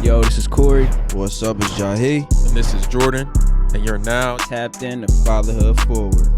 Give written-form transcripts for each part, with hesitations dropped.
Yo, this is Corey. What's up, it's Jahi. And this is Jordan, and you're now Tapped in to Fatherhood Forward.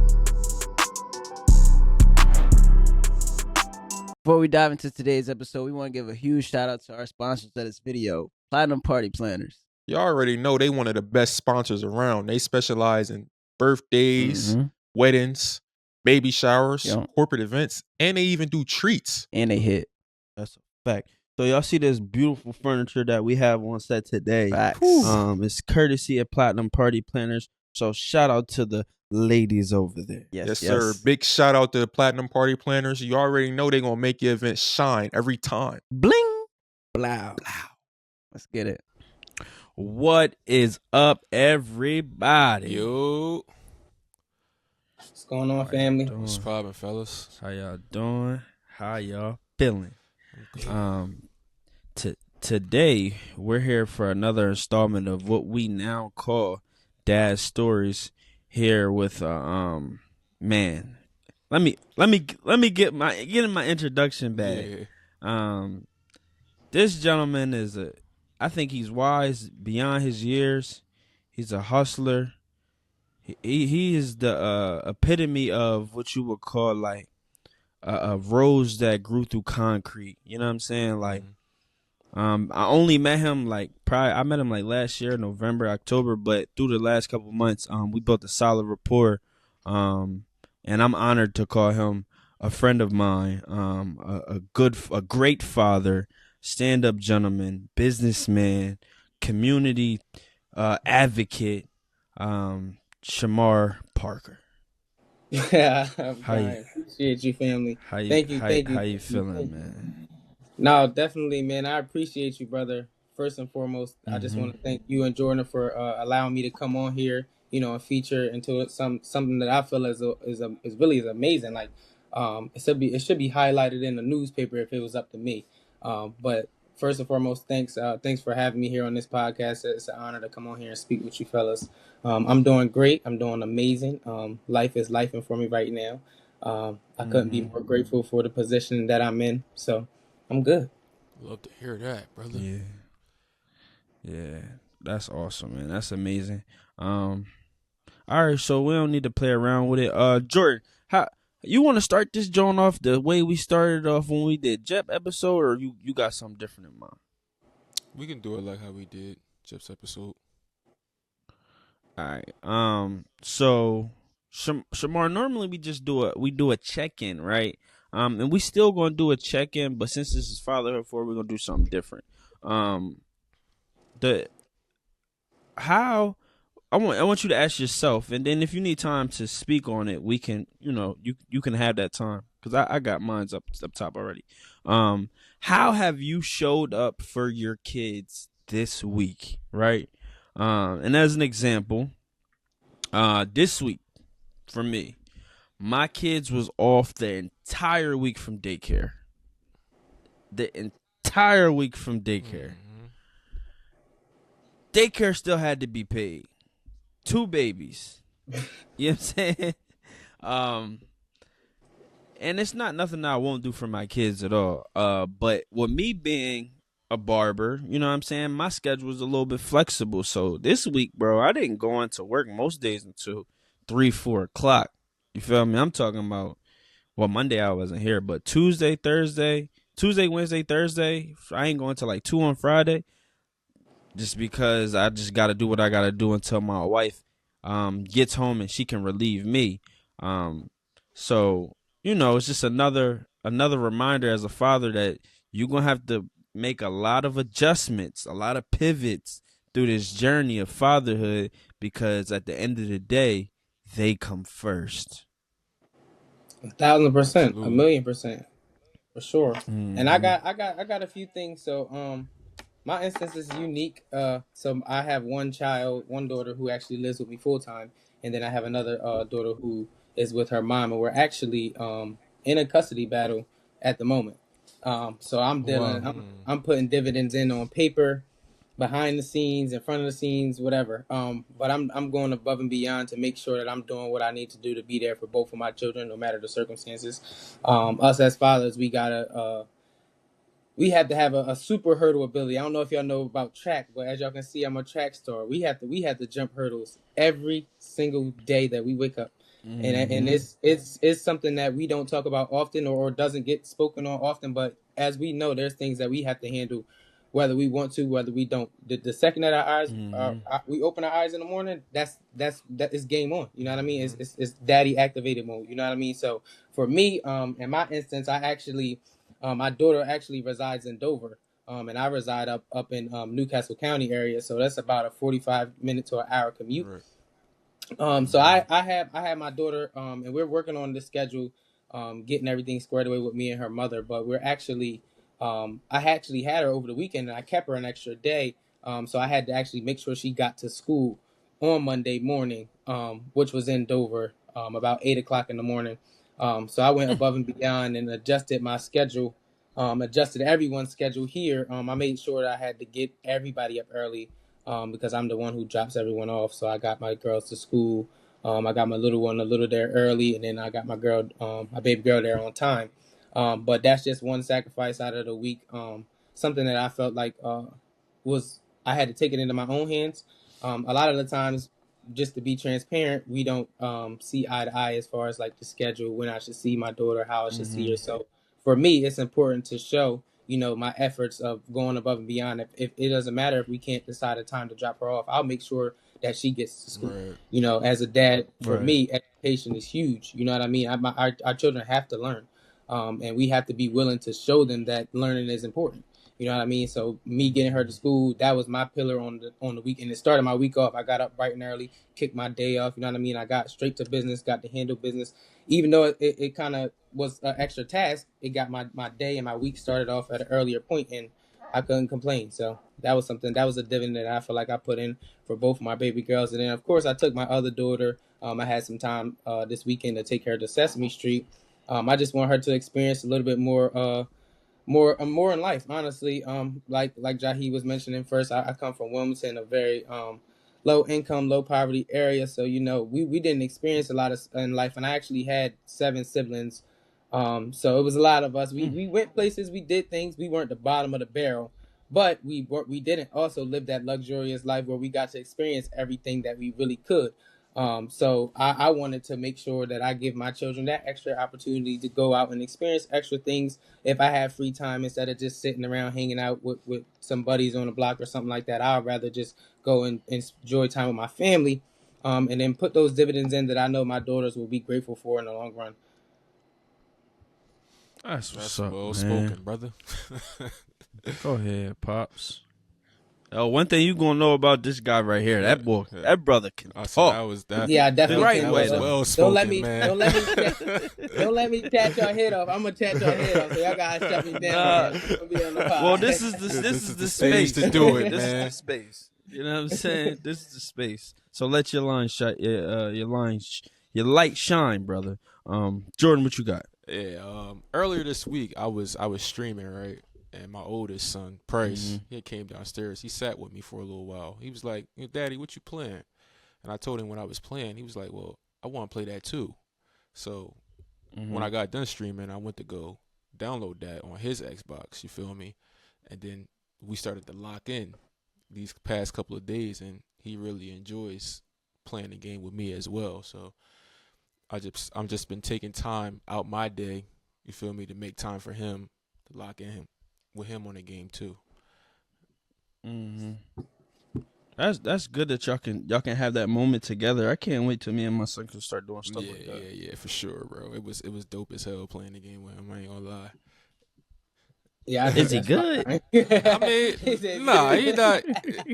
Before we dive into today's episode, we want to give a huge shout out to our sponsors of this video, Platinum Party Planners. you already know they one of the best sponsors around. They specialize in birthdays, weddings, baby showers, corporate events, and they even do treats. And they hit. That's a fact. So y'all see this beautiful furniture that we have on set today. Facts. It's courtesy of Platinum Party Planners. So shout out to the ladies over there. Yes, sir. Big shout out to the Platinum Party Planners. You already know they're going to make your event shine every time. Bling. Blow. Let's get it. What is up, everybody? Yo. What's going on, family? What's poppin', fellas? How y'all doing? How y'all feeling? Today we're here for another installment of what we now call Dad Stories. Here with man, let me get in my introduction bag. Yeah. This gentleman I think he's wise beyond his years. He's a hustler. He is the epitome of what you would call like a rose that grew through concrete. You know what I'm saying? Like, I only met him I met him like last year, November, October, but through the last couple months, we built a solid rapport. And I'm honored to call him a friend of mine, a great father, stand-up gentleman, businessman, community advocate, Shemar Parker. Yeah, I appreciate you, family. Thank you. How you feeling, man? No, definitely, man. I appreciate you, brother. First and foremost, I just want to thank you and Jordan for allowing me to come on here, and feature into it something that I feel is really amazing. Like, it should be highlighted in the newspaper if it was up to me. But first and foremost, thanks for having me here on this podcast. It's an honor to come on here and speak with you fellas. I'm doing great. I'm doing amazing. Life is lifing for me right now. I couldn't be more grateful for the position that I'm in. So I'm good. Love to hear that, brother. Yeah, that's awesome, man. That's amazing. All right, so we don't need to play around with it. Jordan, how you want to start this joint off the way we started off when we did Jep episode, or you got something different in mind? We can do it like how we did Jep's episode. All right. So Shemar, normally we just do a check-in, right? And we still gonna do a check-in, but since this is Fatherhood Forward, we're gonna do something different. I want you to ask yourself, and then if you need time to speak on it, we can, you can have that time, because I got mine's up top already. How have you showed up for your kids this week, right? And as an example, this week for me, my kids was off the entire week from daycare. Daycare still had to be paid. 2 babies. You know what I'm saying? And it's not nothing that I won't do for my kids at all. But with me being a barber, you know what I'm saying, my schedule was a little bit flexible. So this week, bro, I didn't go into work most days until 3-4 o'clock. You feel me? I'm talking about, Monday I wasn't here, but Tuesday, Wednesday, Thursday, I ain't going to like 2 on Friday, just because I just got to do what I got to do until my wife gets home and she can relieve me. So, it's just another reminder as a father that you're going to have to make a lot of adjustments, a lot of pivots through this journey of fatherhood, because at the end of the day, they come first. 1,000%, 1,000,000%, for sure. And I got a few things. So my instance is unique. So I have one daughter who actually lives with me full time, and then I have another daughter who is with her mom, and we're actually in a custody battle at the moment. So I'm I'm putting dividends in on paper, behind the scenes, in front of the scenes, whatever. But I'm going above and beyond to make sure that I'm doing what I need to do to be there for both of my children, no matter the circumstances. Us as fathers, we gotta we had to have a super hurdle ability. I don't know if y'all know about track, but as y'all can see, I'm a track star. We had to jump hurdles every single day that we wake up, and it's something that we don't talk about often or doesn't get spoken on often. But as we know, there's things that we have to handle, whether we want to, whether we don't. The second that our eyes we open our eyes in the morning, that is game on. You know what I mean? It's daddy activated mode. You know what I mean? So for me, in my instance, I actually. My daughter actually resides in Dover, and I reside up in Newcastle County area, so that's about a 45 minute to an hour commute. Right. So I have my daughter, and we're working on the schedule, getting everything squared away with me and her mother. But we're actually, I actually had her over the weekend, and I kept her an extra day. So I had to actually make sure she got to school on Monday morning, which was in Dover, about 8 o'clock in the morning. So I went above and beyond and adjusted my schedule, adjusted everyone's schedule here. I made sure that I had to get everybody up early, because I'm the one who drops everyone off. So I got my girls to school. I got my little one a little there early, and then I got my girl, my baby girl there on time. But that's just one sacrifice out of the week. Something that I felt like was I had to take it into my own hands. A lot of the times, just to be transparent, we don't see eye to eye as far as like the schedule, when I should see my daughter, how I should see her. So for me, it's important to show, my efforts of going above and beyond. If it doesn't matter if we can't decide a time to drop her off, I'll make sure that she gets to school. Right. As a dad, for me, education is huge. You know what I mean? Our children have to learn, and we have to be willing to show them that learning is important. You know what I mean? So me getting her to school, that was my pillar on the weekend. It started my week off. I got up bright and early, kicked my day off. You know what I mean? I got straight to business, got to handle business. Even though it kind of was an extra task, it got my day and my week started off at an earlier point, and I couldn't complain. So that was a dividend that I feel like I put in for both of my baby girls. And then, of course, I took my other daughter. I had some time this weekend to take her to Sesame Street. I just want her to experience a little bit more more in life, honestly. Like Jahi was mentioning first, I come from Wilmington, a very low income, low poverty area. So we didn't experience a lot of in life, and I actually had 7 siblings. So it was a lot of us. We went places, we did things. We weren't the bottom of the barrel, but we didn't also live that luxurious life where we got to experience everything that we really could. So I wanted to make sure that I give my children that extra opportunity to go out and experience extra things if I have free time, instead of just sitting around hanging out with some buddies on the block or something like that. I'd rather just go and enjoy time with my family, and then put those dividends in that I know my daughters will be grateful for in the long run. That's well spoken, brother. Go ahead, Pops. Oh, one thing you gonna know about this guy right here, that boy, that brother can talk. Yeah, I definitely right can. way. Well spoken, man. Don't let me chat your head off. I'm gonna chat your head off, so y'all gotta shut me down. Well, this is the space to do it, This man. is the space. You know what I'm saying? This is the space. So let your line shine. Your light shine, brother. Jordan, what you got? Yeah. Earlier this week, I was streaming, right. And my oldest son, Price, he came downstairs. He sat with me for a little while. He was like, "Daddy, what you playing?" And I told him what I was playing. He was like, "Well, I want to play that too." So when I got done streaming, I went to go download that on his Xbox, you feel me? And then we started to lock in these past couple of days, and he really enjoys playing the game with me as well. So I'm just been taking time out my day, you feel me, to make time for him, to lock in with him on the game too. That's good that y'all can have that moment together. I can't wait till me and my son can start doing stuff like that. Yeah, for sure, bro. It was dope as hell playing the game with him. I ain't gonna lie. Yeah, is he good? I mean, nah, he not.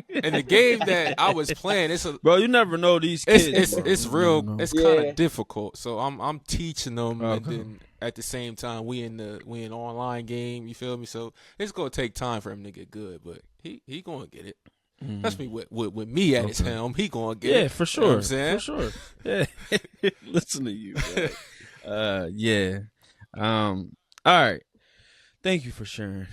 In the game that I was playing, bro. You never know these kids. It's real. It's kind of difficult. So I'm teaching them, and then at the same time we in online game. You feel me? So it's gonna take time for him to get good, but he gonna get it. That's me with me at his helm. He gonna get it. Yeah, for sure. You know what I'm saying? For sure. Yeah. Listen to you. Yeah. All right. Thank you for sharing,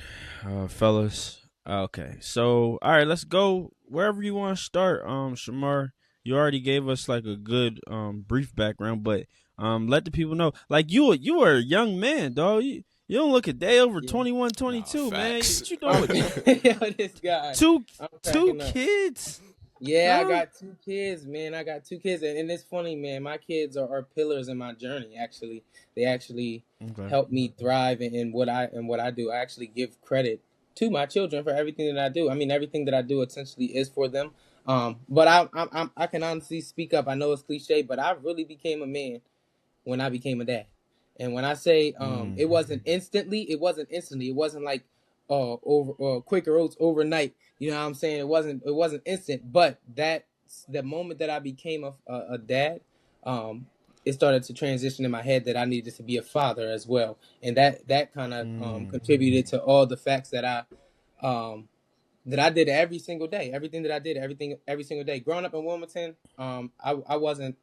fellas. Okay, so all right, let's go wherever you want to start. Shemar, you already gave us like a good brief background, but let the people know. Like you were a young man, dog. You You don't look a day over Yeah. 21, Nah, 22, man. facts. What you doing? Yo, this guy. two I'm two cracking up. kids? Yeah, I Huh? got 2 kids, man. I got 2 kids, and it's funny, man. My kids are pillars in my journey. Actually, they actually Okay. help me thrive in what I do. I actually give credit to my children for everything that I do. I mean, everything that I do essentially is for them. But I can honestly speak up. I know it's cliche, but I really became a man when I became a dad. And when I say it wasn't instantly, it wasn't instantly. It wasn't like over Quaker Oats overnight. You know what I'm saying? It wasn't instant. But that the moment that I became a dad, it started to transition in my head that I needed to be a father as well, and that kind of contributed to all the facts that I did every single day. Everything that I did, every single day. Growing up in Wilmington, I wasn't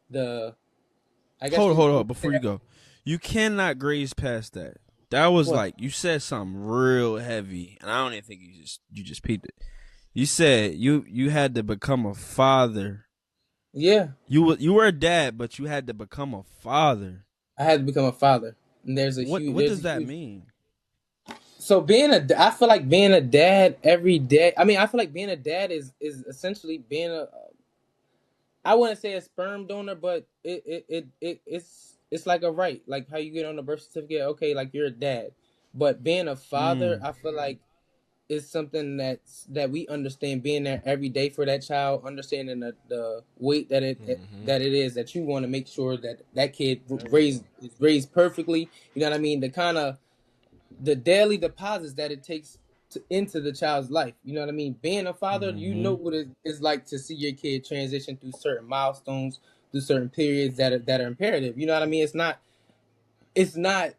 the I guess Hold you on, would say before you go. You cannot graze past that. That was what? like you said something real heavy, and I don't even think you just peeped it. You said you had to become a father. Yeah, You were a dad, but you had to become a father. I had to become a father. And What does that mean? so I feel like being a dad every day. I mean, I feel like being a dad is essentially being I wouldn't say a sperm donor, but it's like a right, like how you get on the birth certificate. Okay, like you're a dad, but being a father, Mm, I feel like is something that we understand being there every day for that child, understanding the weight that it is that you want to make sure that that kid is raised perfectly. You know what I mean? The kind of the daily deposits that it takes into the child's life. You know what I mean? Being a father, you know mm-hmm. what it is like to see your kid transition through certain milestones, through certain periods that are imperative. You know what I mean? It's not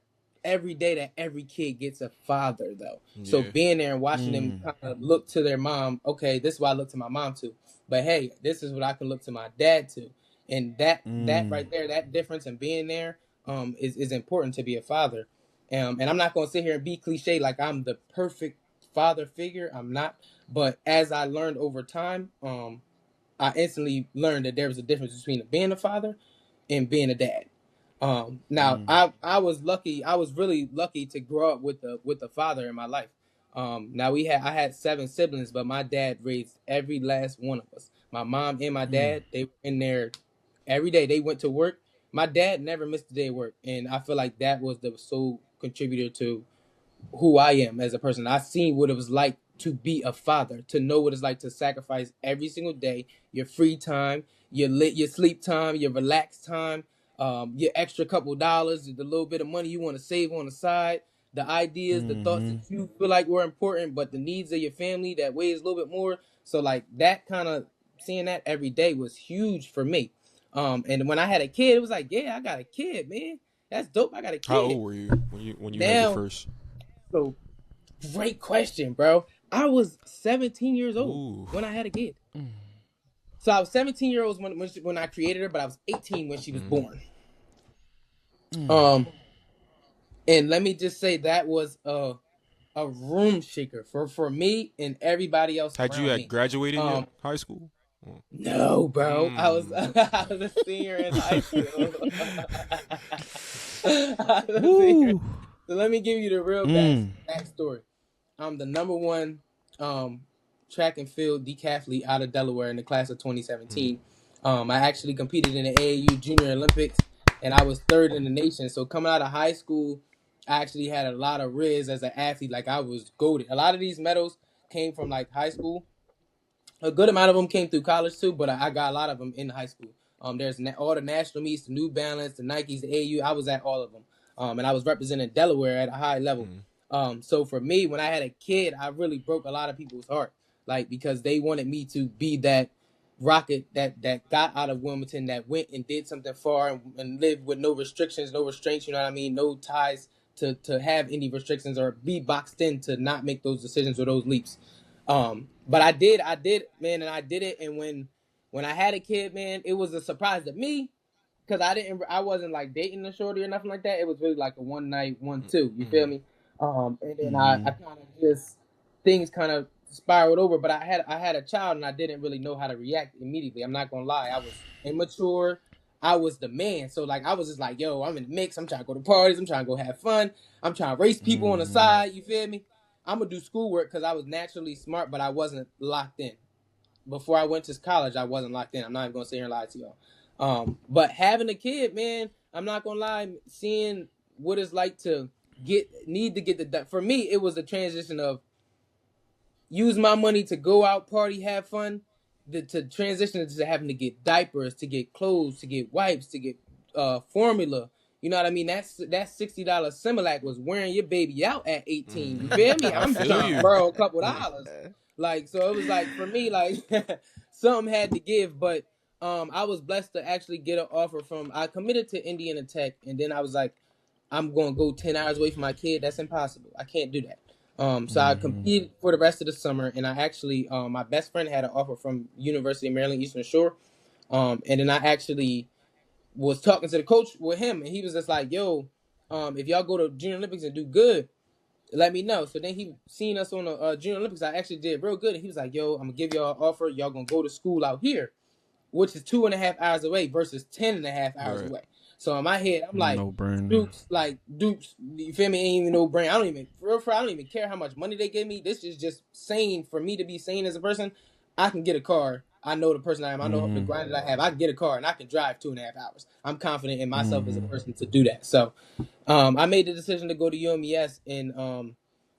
every day that every kid gets a father though. So Yeah. being there and watching them Mm, kind of look to their mom, okay, this is what I look to my mom to. But hey, this is what I can look to my dad to. And that mm, right there, that difference in being there is important to be a father. And I'm not gonna sit here and be cliche like I'm the perfect father figure. I'm not. But as I learned over time, I instantly learned that there was a difference between being a father and being a dad. Now mm, I was lucky. I was really lucky to grow up with the father in my life. Now I had 7 siblings, but my dad raised every last one of us. My mom and my mm, dad, they were in there every day. They went to work. My dad never missed a day of work, and I feel like that was the sole contributor to who I am as a person. I've seen what it was like to be a father, to know what it's like to sacrifice every single day, your free time, your sleep time, your relaxed time, your extra couple dollars, the little bit of money you want to save on the side, the ideas, the thoughts that mm-hmm. you feel like were important, but the needs of your family that weighs a little bit more. So like that kind of seeing that every day was huge for me. And when I had a kid, it was like, yeah, I got a kid, man. That's dope. I got a How kid. old were you when you had your Now, first? so great question, bro. I was 17 years old Ooh. when I had a kid. So I was 17 years old when I created her, but I was 18 when she was Mm. born. Um, and let me just say that was a room shaker for me and everybody else Had you around had me. graduated yet? Um, High school? Oh. no, bro, I was Mm. I was a senior in high school. I was a senior. Woo. So let me give you the real Mm, backstory. I'm the number one um, track and field decathlete out of Delaware in the class of Mm. 2017. I actually competed in the AAU Junior Olympics, and I was third in the nation. So coming out of high school, I actually had a lot of riz as an athlete. Like I was goated. A lot of these medals came from like high school. A good amount of them came through college too, but I got a lot of them in high school. There's all the national meets, the New Balance, the Nikes, the AU. I was at all of them, and I was representing Delaware at a high level. Mm. So for me, when I had a kid, I really broke a lot of people's heart, like because they wanted me to be that rocket that got out of Wilmington, that went and did something far and lived with no restrictions, no restraints. You know what I mean? No ties to have any restrictions or be boxed in to not make those decisions or those leaps. But I did, man, and I did it. And when I had a kid, man, it was a surprise to me because I wasn't like dating a shorty or nothing like that. It was really like a one night, 1-2. You feel Mm. me? And then I mm-hmm. kind of just things kind of spiraled over. But I had a child and I didn't really know how to react immediately. I'm not gonna lie, I was immature. I was the man. So like I was just like, yo, I'm in the mix. I'm trying to go to parties. I'm trying to go have fun. I'm trying to race people on the side. You feel me? I'm gonna do schoolwork because I was naturally smart, but I wasn't locked in. Before I went to college, I wasn't locked in. I'm not even gonna sit here and lie to y'all. But having a kid, man, I'm not gonna lie. Seeing what it's like to need to get the for me, it was a transition of use my money to go out, party, have fun, to transition to having to get diapers, to get clothes, to get wipes, to get formula. You know what I mean? That $60 Similac was wearing your baby out at 18. You feel me? I I'm feel trying to you. borrow a couple dollars. Like, so it was like, for me, like, something had to give. But I was blessed to actually get an offer I committed to Indiana Tech. And then I was like, I'm going to go 10 hours away from my kid. That's impossible. I can't do that. So I competed for the rest of the summer, and I actually, my best friend had an offer from University of Maryland Eastern Shore, and then I actually was talking to the coach with him, and he was just like, "Yo, if y'all go to Junior Olympics and do good, let me know." So then he seen us on the Junior Olympics. I actually did real good, and he was like, "Yo, I'm gonna give y'all an offer. Y'all gonna go to school out here, which is 2.5 hours away versus 10.5 hours away." So in my head, I'm like, No brainer. Dupes, you feel me? Ain't even no brain. I don't even care how much money they give me. This is just sane for me to be sane as a person. I can get a car. I know the person I am. I know the grind that I have. I can get a car and I can drive 2.5 hours. I'm confident in myself as a person to do that. So, I made the decision to go to UMES, and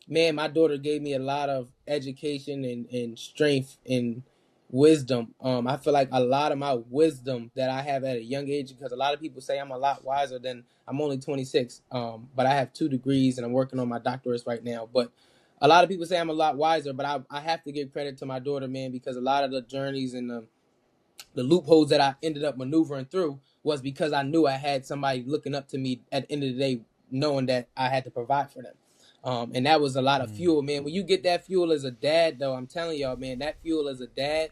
man, my daughter gave me a lot of education and strength and wisdom. I feel like a lot of my wisdom that I have at a young age, because a lot of people say I'm a lot wiser than I'm only 26. But I have 2 degrees and I'm working on my doctorates right now. But a lot of people say I'm a lot wiser, but I have to give credit to my daughter, man, because a lot of the journeys and the loopholes that I ended up maneuvering through was because I knew I had somebody looking up to me at the end of the day, knowing that I had to provide for them. And that was a lot of fuel, man. When you get that fuel as a dad, though, I'm telling y'all, man, that fuel as a dad,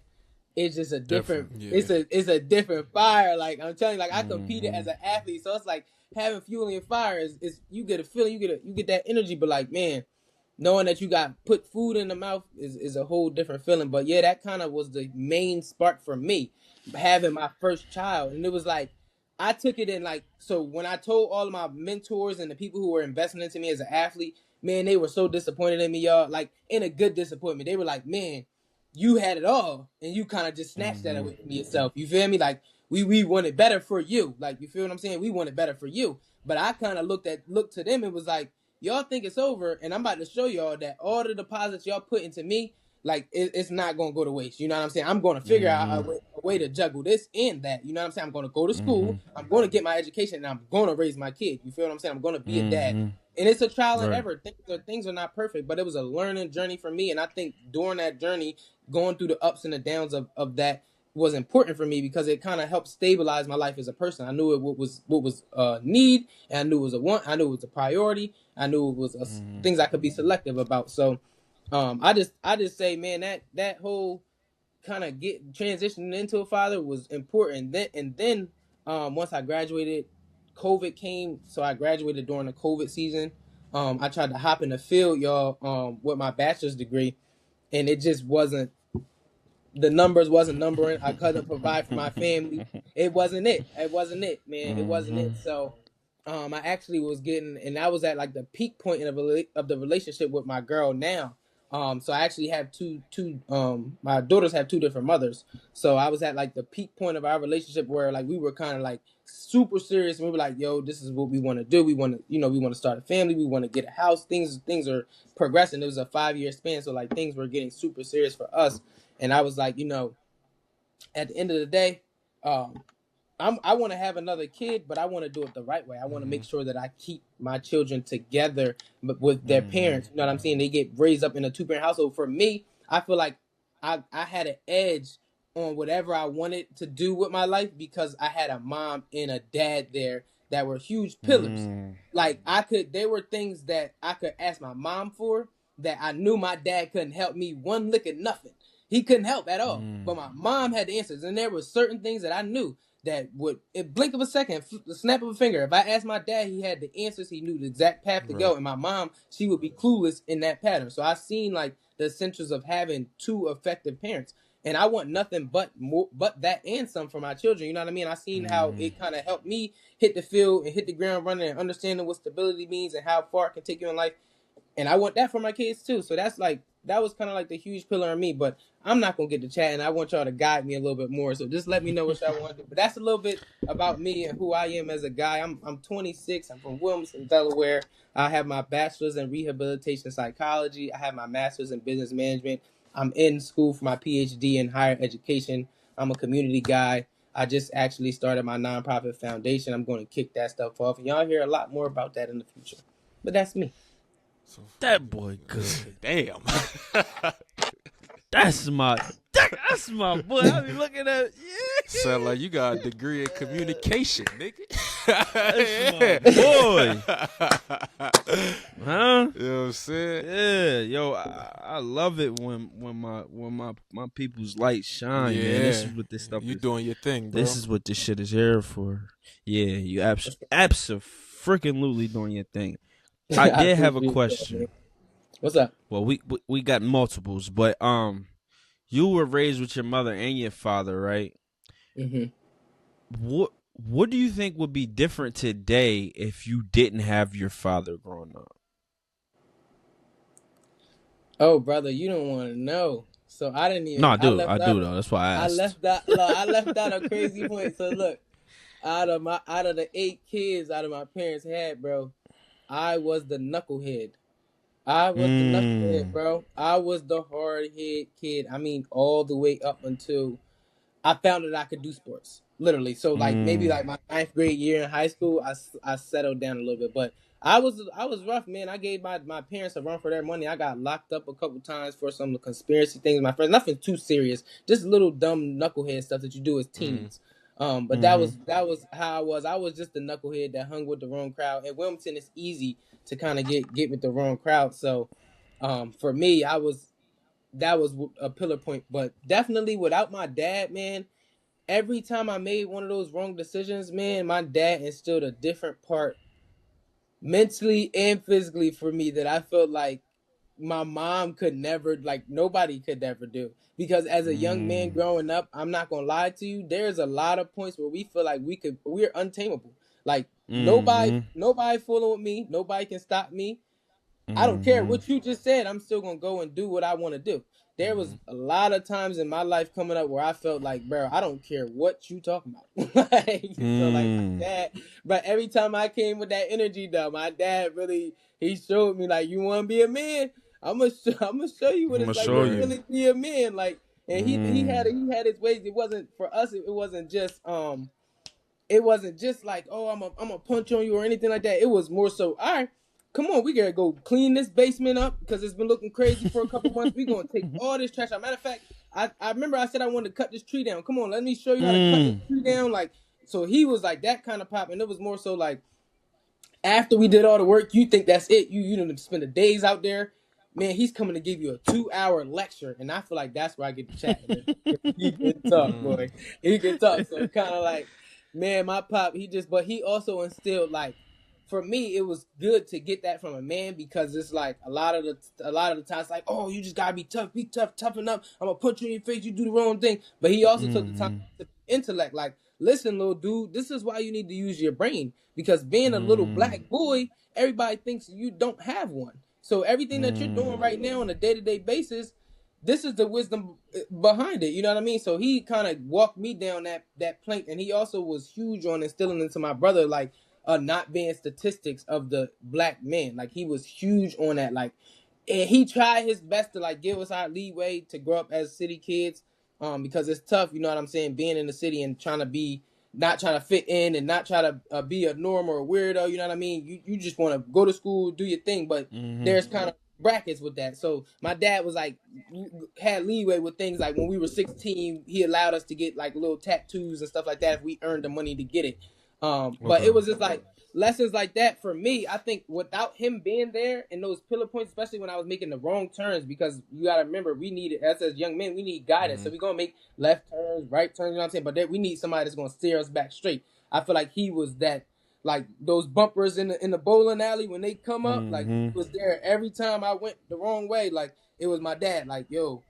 it's just a different, it's a different fire. Like I'm telling you, like I competed as an athlete, so it's like having fuel in your fire is you get a feeling, you get that energy, but like, man, knowing that you got put food in the mouth is a whole different feeling. But yeah, that kind of was the main spark for me, having my first child. And it was like, I took it in like, so when I told all of my mentors and the people who were investing into me as an athlete, man, they were so disappointed in me, y'all. Like, in a good disappointment. They were like, man, you had it all and you kind of just snatched that away from yourself. You feel me? Like, we wanted better for you. Like, you feel what I'm saying? We wanted better for you. But I kind of looked to them and was like, y'all think it's over, and I'm about to show y'all that all the deposits y'all put into me, like, it's not going to go to waste. You know what I'm saying? I'm going to figure out a way to juggle this and that. You know what I'm saying? I'm going to go to school. I'm going to get my education, and I'm going to raise my kid. You feel what I'm saying? I'm going to be a dad. And it's a trial and error. Things are not perfect, but it was a learning journey for me. And I think during that journey, going through the ups and the downs of that was important for me because it kind of helped stabilize my life as a person. I knew what was need, and I knew it was a want. I knew it was a priority. I knew it was things I could be selective about. So, I just say, man, that whole kind of transitioning into a father was important. Then once I graduated, COVID came, so I graduated during the COVID season. I tried to hop in the field, y'all, with my bachelor's degree, and it just wasn't. The numbers wasn't numbering. I couldn't provide for my family. It wasn't it. It wasn't it, man. It wasn't it. So, I actually was getting, and I was at like the peak point of the relationship with my girl now. So I actually have my daughters have 2 different mothers. So I was at like the peak point of our relationship where like we were kind of like super serious, and we were like, yo, this is what we want to do. We want to, we want to start a family. We want to get a house. Things are progressing. It was a 5-year span, so like things were getting super serious for us. And I was like, at the end of the day, I want to have another kid, but I want to do it the right way. I want to make sure that I keep my children together with their parents. You know what I'm saying? They get raised up in a 2-parent household. For me, I feel like I had an edge on whatever I wanted to do with my life because I had a mom and a dad there that were huge pillars. Like there were things that I could ask my mom for that I knew my dad couldn't help me one lick of nothing. He couldn't help at all. But my mom had the answers. And there were certain things that I knew that would, in blink of a second, the snap of a finger, if I asked my dad, he had the answers. He knew the exact path to go. And my mom, she would be clueless in that pattern. So I seen like the essentials of having two effective parents. And I want nothing but more, but that and some for my children. You know what I mean? I seen how it kind of helped me hit the field and hit the ground running and understanding what stability means and how far it can take you in life. And I want that for my kids too. So that's like, that was kind of like the huge pillar in me. But I'm not gonna get to chat, and I want y'all to guide me a little bit more. So just let me know what y'all want to do. But that's a little bit about me and who I am as a guy. I'm 26. I'm from Wilmington, Delaware. I have my bachelor's in rehabilitation psychology. I have my master's in business management. I'm in school for my PhD in higher education. I'm a community guy. I just actually started my nonprofit foundation. I'm going to kick that stuff off, and y'all hear a lot more about that in the future. But that's me. So, That boy good. damn. That's my boy. I be looking at Sound like you got a degree in communication, nigga. That's my boy. Huh? You know what I'm saying? Yeah, yo, I love it when my people's light shine, man. This is what this stuff You is. doing your thing, bro. This is what this shit is here for. Yeah, you absolutely doing your thing. I did have a question. What's up? Well, we got multiples, but you were raised with your mother and your father, right? Mm-hmm. What do you think would be different today if you didn't have your father growing up? Oh, brother, you don't want to know. So I didn't even. No, I do left though. That's why I I asked. left out a crazy point. So look, out of the 8 kids out of my parents had, bro, I was the knucklehead. I was the knucklehead, bro. I was the hard head kid. I mean, all the way up until I found that I could do sports, literally. So like maybe like my 9th grade year in high school, I settled down a little bit. But I was rough, man. I gave my parents a run for their money. I got locked up a couple times for some conspiracy things. My friends, nothing too serious, just little dumb knucklehead stuff that you do as teens. But that was how I was. I was just the knucklehead that hung with the wrong crowd. And Wilmington is easy to kind of get with the wrong crowd. So for me, that was a pillar point. But definitely without my dad, man, every time I made one of those wrong decisions, man, my dad instilled a different part mentally and physically for me that I felt like my mom could never, like nobody could ever do. Because as a young man growing up, I'm not gonna lie to you, there's a lot of points where we feel like we're untamable. Like nobody fooling with me, nobody can stop me. I don't care what you just said. I'm still gonna go and do what I want to do. There was a lot of times in my life coming up where I felt like, bro, I don't care what you talking about. So like my dad, but every time I came with that energy, though, my dad really he showed me like, you want to be a man? I'm gonna show you what it's like to really be a man. Like, and he had his ways. It wasn't for us. It wasn't just like, oh, I'm a punch on you or anything like that. It was more so, all right, come on, we gotta go clean this basement up because it's been looking crazy for a couple months. We gonna take all this trash out. Matter of fact, I remember I said I wanted to cut this tree down. Come on, let me show you how to cut this tree down. Like, so he was like that kind of pop, and it was more so like after we did all the work, you think that's it. You didn't spend the days out there. Man, he's coming to give you a 2-hour lecture, and I feel like that's where I get to chat. He can talk, boy. He can talk. So kind of like, man, my pop, but he also instilled like, for me, it was good to get that from a man because it's like a lot of the times like, oh, you just gotta be tough, toughen up. I'm gonna put you in your face, you do the wrong thing. But he also took the time to intellect, like, listen, little dude, this is why you need to use your brain because being a little black boy, everybody thinks you don't have one. So everything that you're doing right now on a day-to-day basis, this is the wisdom behind it. You know what I mean? So he kind of walked me down that plank, and he also was huge on instilling into my brother like not being statistics of the black man. Like he was huge on that. Like, and he tried his best to like give us our leeway to grow up as city kids, because it's tough. You know what I'm saying? Being in the city and not trying to fit in and not try to be a norm or a weirdo. You know what I mean? You just want to go to school, do your thing, but there's kind of brackets with that. So my dad was like, had leeway with things like when we were 16, he allowed us to get like little tattoos and stuff like that if we earned the money to get it. But it was just like lessons like that for me. I think without him being there and those pillar points, especially when I was making the wrong turns, because you got to remember, we needed, as young men, we need guidance. So we're going to make left turns, right turns, you know what I'm saying? But we need somebody that's going to steer us back straight. I feel like he was that, like those bumpers in the bowling alley when they come up, like he was there every time I went the wrong way. Like, it was my dad. Like, yo,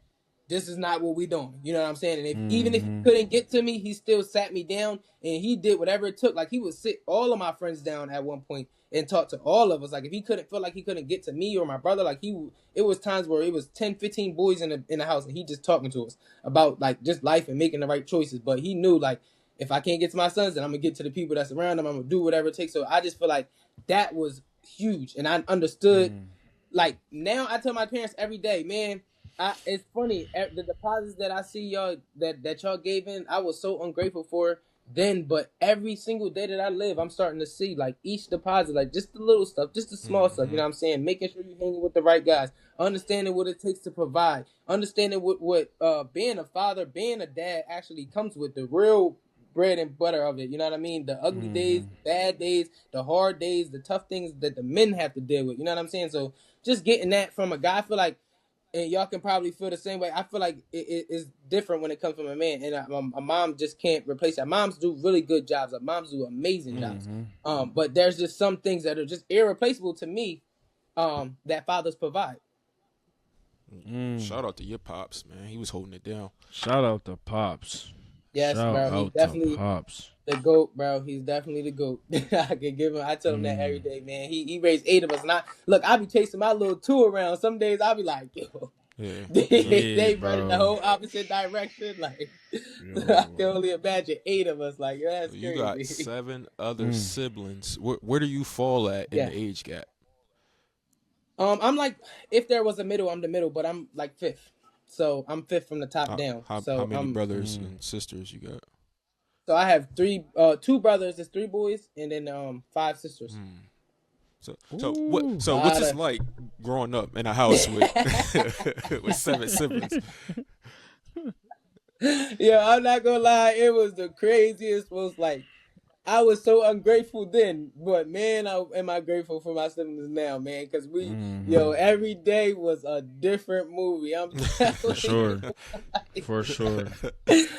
this is not what we doing. You know what I'm saying? And even if he Mm-hmm. couldn't get to me, he still sat me down and he did whatever it took. Like, he would sit all of my friends down at one point and talk to all of us. Like, if he couldn't feel like he couldn't get to me or my brother, like it was times where it was 10, 15 boys in the house and he just talking to us about like just life and making the right choices. But he knew like, if I can't get to my sons, then I'm gonna get to the people that's around them. I'm gonna do whatever it takes. So I just feel like that was huge, and I understood. Like, now I tell my parents every day, man. It's funny, the deposits that I see y'all that y'all gave in, I was so ungrateful for then. But every single day that I live, I'm starting to see like each deposit, like just the little stuff, just the small stuff. You know what I'm saying? Making sure you're hanging with the right guys, understanding what it takes to provide, understanding what being a father, being a dad actually comes with, the real bread and butter of it. You know what I mean? The ugly days, the bad days, the hard days, the tough things that the men have to deal with. You know what I'm saying? So just getting that from a guy, I feel like, and y'all can probably feel the same way. I feel like it is different when it comes from a man, and a mom just can't replace that. Moms do really good jobs. Moms do amazing jobs. But there's just some things that are just irreplaceable to me, that fathers provide. Shout out to your pops, man. He was holding it down. Shout out to Pops. Yes, Shout bro. He's out to definitely Pops. the GOAT, bro. He's definitely the GOAT. I can give him. I tell him that every day, man. He raised 8 of us. And I be chasing my little 2 around. Some days I'll be like, yo, Yeah. they bro. running the whole opposite direction. Like, I can only imagine 8 of us. Like, that's You crazy. got 7 other siblings. Where do you fall at in Yeah. the age gap? I'm like, if there was a middle, I'm the middle, but I'm like 5th. So I'm 5th from the top down. How So many brothers and sisters you got? So I have 2 brothers. There's 3 boys, and then 5 sisters. What's it like growing up in a house with with 7 siblings? Yeah, I'm not gonna lie, it was the craziest. Was like, I was so ungrateful then, but man, am I grateful for my siblings now, man? Because every day was a different movie. I'm telling For sure. For sure.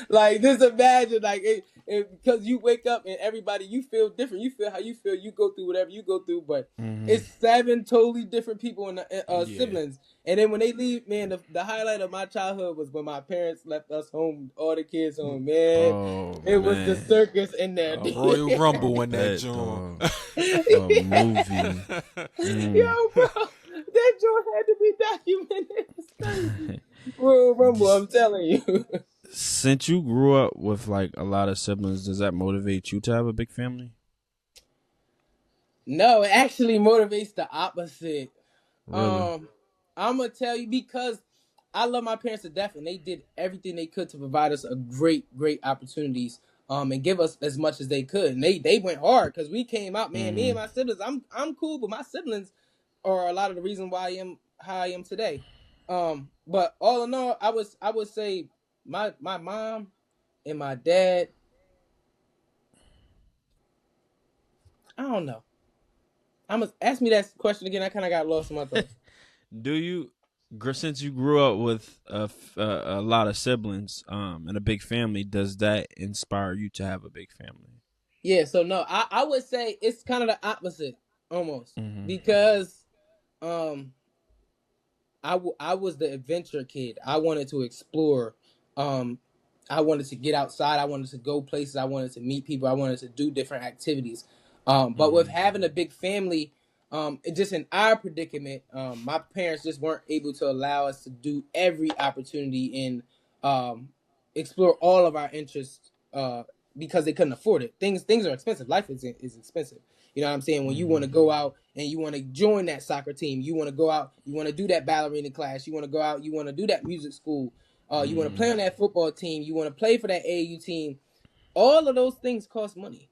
Like, just imagine, like, because you wake up and everybody, you feel different. You feel how you feel. You go through whatever you go through, but it's 7 totally different people and siblings. And then when they leave, man, the highlight of my childhood was when my parents left us home, all the kids home, man. It was the circus in there. Royal Rumble in that joint. A movie. Yo, bro, that joint had to be documented. Royal Rumble, I'm telling you. Since you grew up with like a lot of siblings, does that motivate you to have a big family? No, it actually motivates the opposite. Really? I'm gonna tell you, because I love my parents to death, and they did everything they could to provide us a great opportunities, and give us as much as they could. And they went hard, because we came out, man. Me and my siblings, I'm cool, but my siblings are a lot of the reason why I am how I am today. But all in all, I would say my mom and my dad. I don't know. Ask me that question again. I kind of got lost in my thoughts. Do you, since you grew up with a lot of siblings and a big family, does that inspire you to have a big family? Yeah, so no, I would say it's kind of the opposite almost, because I was the adventure kid. I wanted to explore. I wanted to get outside. I wanted to go places. I wanted to meet people. I wanted to do different activities. But with having a big family, just in our predicament, my parents just weren't able to allow us to do every opportunity and explore all of our interests, because they couldn't afford it. Things are expensive. Life is expensive. You know what I'm saying? When you want to go out and you want to join that soccer team, you want to go out, you want to do that ballerina class, you want to go out, you want to do that music school, you want to play on that football team, you want to play for that AAU team. All of those things cost money.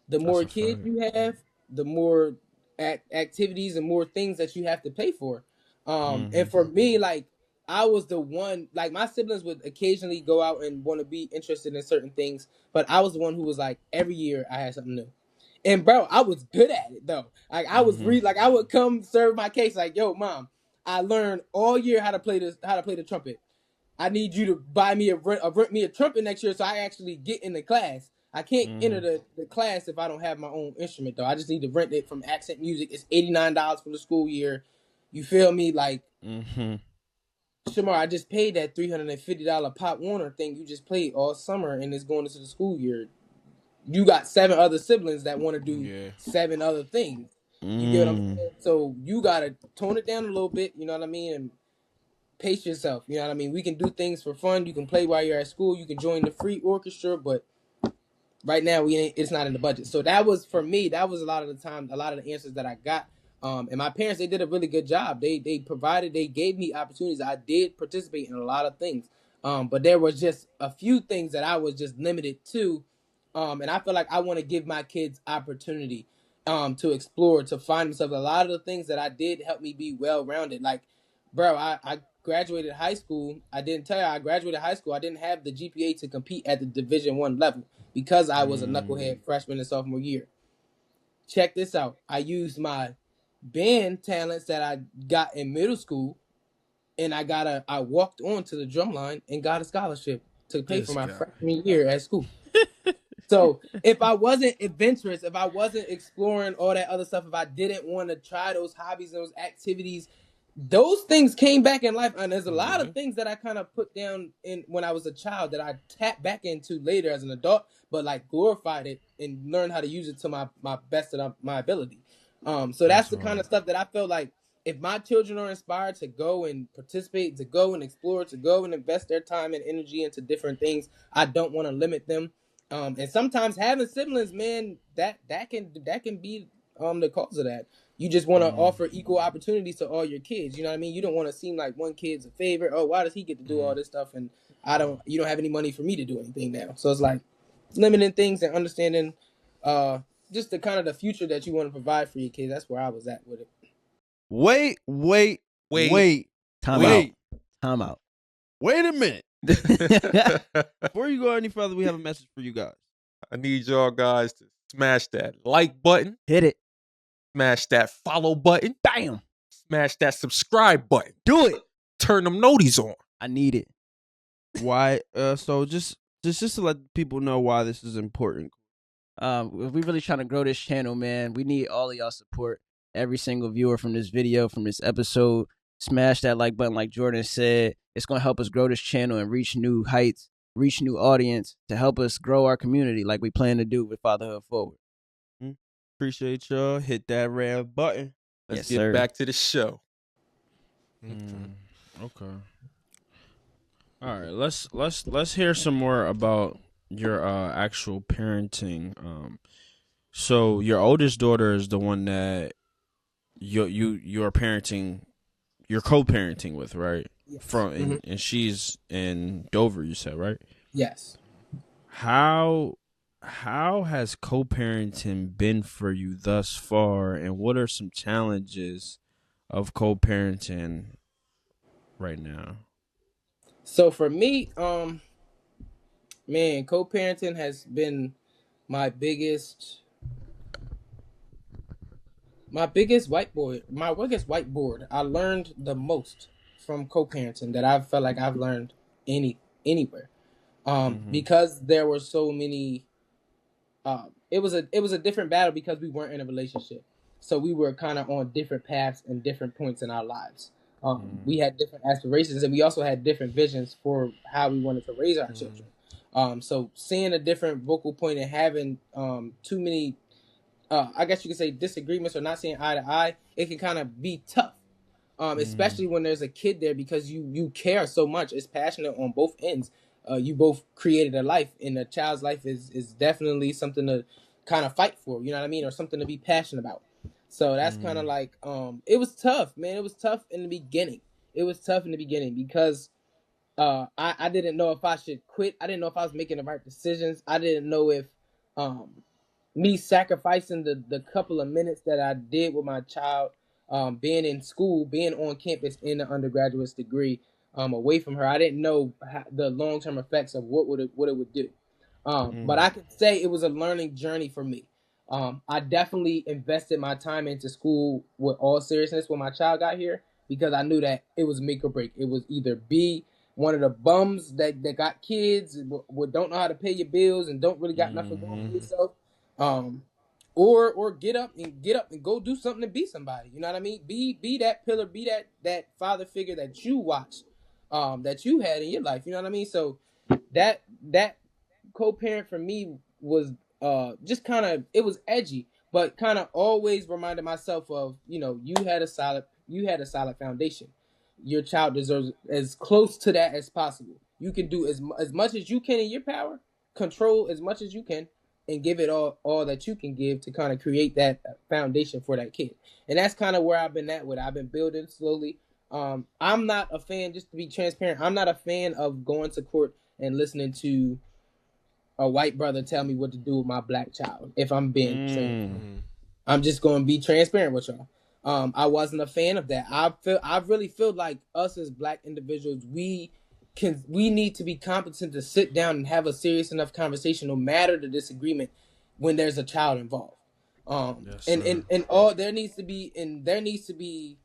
The more kids you have, the more activities and more things that you have to pay for. And for me, like, I was the one, like, my siblings would occasionally go out and want to be interested in certain things, but I was the one who was like, every year I had something new. And bro, I was good at it though. Like, I was like, I would come serve my case, like, yo, mom, I learned all year how to play the trumpet. I need you to buy me rent me a trumpet next year, so I actually get in the class. I can't enter the class if I don't have my own instrument though. I just need to rent it from Accent Music. It's $89 for the school year. You feel me? Like, Shemar, I just paid that $350 Pop Warner thing you just played all summer, and it's going into the school year. You got 7 other siblings that want to do 7 other things. You get what I'm saying? So you gotta tone it down a little bit. You know what I mean? And pace yourself. You know what I mean? We can do things for fun. You can play while you're at school. You can join the free orchestra, but right now it's not in the budget. So that was, for me, that was a lot of the time, a lot of the answers that I got. And my parents, they did a really good job. They gave me opportunities. I did participate in a lot of things. But there was just a few things that I was just limited to. And I feel like I want to give my kids opportunity to explore, to find themselves. A lot of the things that I did help me be well-rounded. Like, bro, I graduated high school. I didn't tell you I graduated high school. I didn't have the GPA to compete at the Division I level because I was a knucklehead freshman and sophomore year. Check this out. I used my band talents that I got in middle school, and I walked on to the drum line and got a scholarship to pay for my freshman year at school. So if I wasn't adventurous, if I wasn't exploring all that other stuff, if I didn't want to try those hobbies and those activities, those things came back in life. And there's a lot of things that I kind of put down in when I was a child that I tapped back into later as an adult, but like glorified it and learned how to use it to my best of my ability. So that's the kind of stuff that I feel like if my children are inspired to go and participate, to go and explore, to go and invest their time and energy into different things, I don't want to limit them. And sometimes having siblings, man, that can be the cause of that. You just want to offer equal opportunities to all your kids. You know what I mean? You don't want to seem like one kid's a favorite. Oh, why does he get to do all this stuff and you don't have any money for me to do anything now? So it's like limiting things and understanding just the kind of the future that you want to provide for your kids. That's where I was at with it. Wait. Time out. Wait a minute. Before you go any further, we have a message for you guys. I need y'all guys to smash that like button. Hit it. Smash that follow button. Bam. Smash that subscribe button. Do it. Turn them noties on. I need it. Why? So just to let people know why this is important. We really trying to grow this channel, man. We need all of y'all support. Every single viewer from this video, from this episode, smash that like button like Jordan said. It's going to help us grow this channel and reach new heights, reach new audience to help us grow our community like we plan to do with Fatherhood Forward. Appreciate y'all. Hit that red button. Let's get back to the show. Okay. All right. Let's hear some more about your actual parenting. So your oldest daughter is the one that you're parenting, you're co-parenting with, right? Yes. And she's in Dover, you said, right? Yes. How has co-parenting been for you thus far, and what are some challenges of co-parenting right now? So for me, man, co-parenting has been my biggest whiteboard. My biggest whiteboard. I learned the most from co-parenting that I felt like I've learned anywhere. Because there were so many. It was a different battle because we weren't in a relationship, so we were kind of on different paths and different points in our lives. We had different aspirations, and we also had different visions for how we wanted to raise our children. So seeing a different vocal point and having too many, I guess you could say, disagreements or not seeing eye to eye, it can kind of be tough. Especially when there's a kid there, because you care so much. It's passionate on both ends. You both created a life, and a child's life is definitely something to kind of fight for, you know what I mean, or something to be passionate about. So that's kind of like, it was tough, man. It was tough in the beginning. Because I didn't know if I should quit. I didn't know if I was making the right decisions. I didn't know if me sacrificing the couple of minutes that I did with my child, being in school, being on campus in the undergraduate's degree, away from her, I didn't know the long-term effects of what it would do. But I could say it was a learning journey for me. I definitely invested my time into school with all seriousness when my child got here, because I knew that it was make or break. It was either be one of the bums that got kids, don't know how to pay your bills and don't really got nothing going for yourself, or get up and go do something and be somebody. You know what I mean? Be that pillar, be that father figure that you watch that you had in your life. You know what I mean? So that co-parent for me was just kind of, it was edgy, but kind of always reminded myself of, you had a solid foundation. Your child deserves as close to that as possible. You can do as much as you can in your power, control as much as you can, and give it all that you can give to kind of create that foundation for that kid. And that's kind of where I've been at with it. I've been building slowly. I'm not a fan, just to be transparent, I'm not a fan of going to court and listening to a white brother tell me what to do with my black child. If I'm being transparent, I'm just going to be transparent with y'all. I wasn't a fan of that. I really feel like us as black individuals, we need to be competent to sit down and have a serious enough conversation, no matter the disagreement, when there's a child involved. Yes, and all there needs to be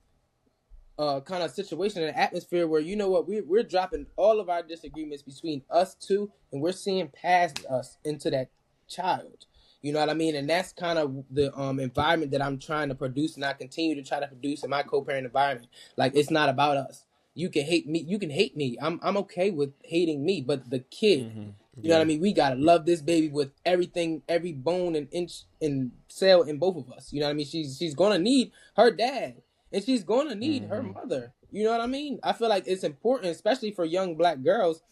kind of situation and atmosphere where, you know what, we're dropping all of our disagreements between us two, and we're seeing past us into that child. You know what I mean? And that's kind of the environment that I'm trying to produce, and I continue to try to produce in my co-parent environment. Like, it's not about us. You can hate me. You can hate me. I'm okay with hating me, but the kid, you know what I mean? We gotta love this baby with everything, every bone and inch and cell in both of us. You know what I mean? She's gonna need her dad, and she's gonna need her mother. You know what I mean? I feel like it's important, especially for young black girls.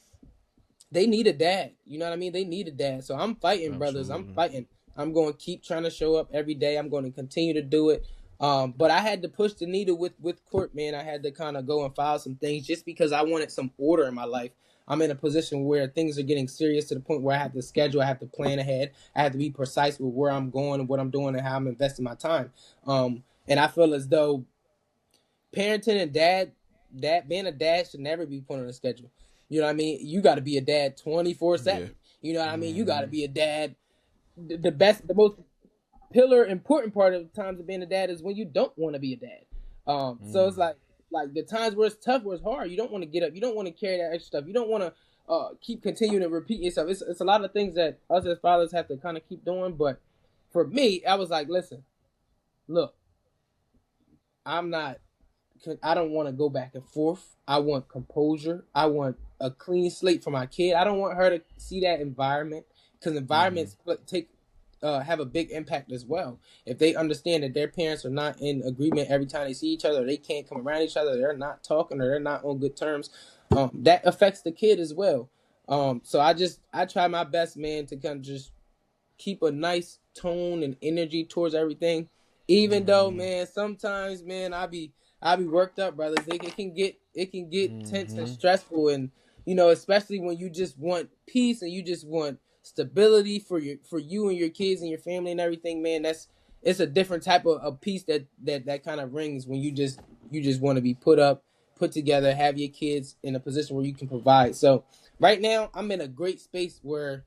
They need a dad. You know what I mean? They need a dad. So I'm fighting, brothers. I'm fighting. I'm going to keep trying to show up every day. I'm going to continue to do it. But I had to push the needle with court, man. I had to kind of go and file some things just because I wanted some order in my life. I'm in a position where things are getting serious to the point where I have to schedule, I have to plan ahead, I have to be precise with where I'm going and what I'm doing and how I'm investing my time. And I feel as though parenting and being a dad should never be put on a schedule. You know what I mean? You got to be a dad 24/7. You know what I mean? You got to be a dad. The most important part of the times of being a dad is when you don't want to be a dad. So it's like the times where it's tough, where it's hard. You don't want to get up. You don't want to carry that extra stuff. You don't want to keep continuing to repeat yourself. It's a lot of things that us as fathers have to kind of keep doing. But for me, I was like, listen, look, I don't want to go back and forth. I want composure. I want a clean slate for my kid. I don't want her to see that environment, because environments have a big impact as well. If they understand that their parents are not in agreement every time they see each other, or they can't come around each other, they're not talking, or they're not on good terms, that affects the kid as well. So I try my best, man, to kind of just keep a nice tone and energy towards everything. Even though, man, sometimes, man, I be worked up, brothers. It can get tense and stressful, and especially when you just want peace and you just want stability for you and your kids and your family and everything, man. It's a different type of peace that kind of rings when you just want to be put together, have your kids in a position where you can provide. So right now, I'm in a great space where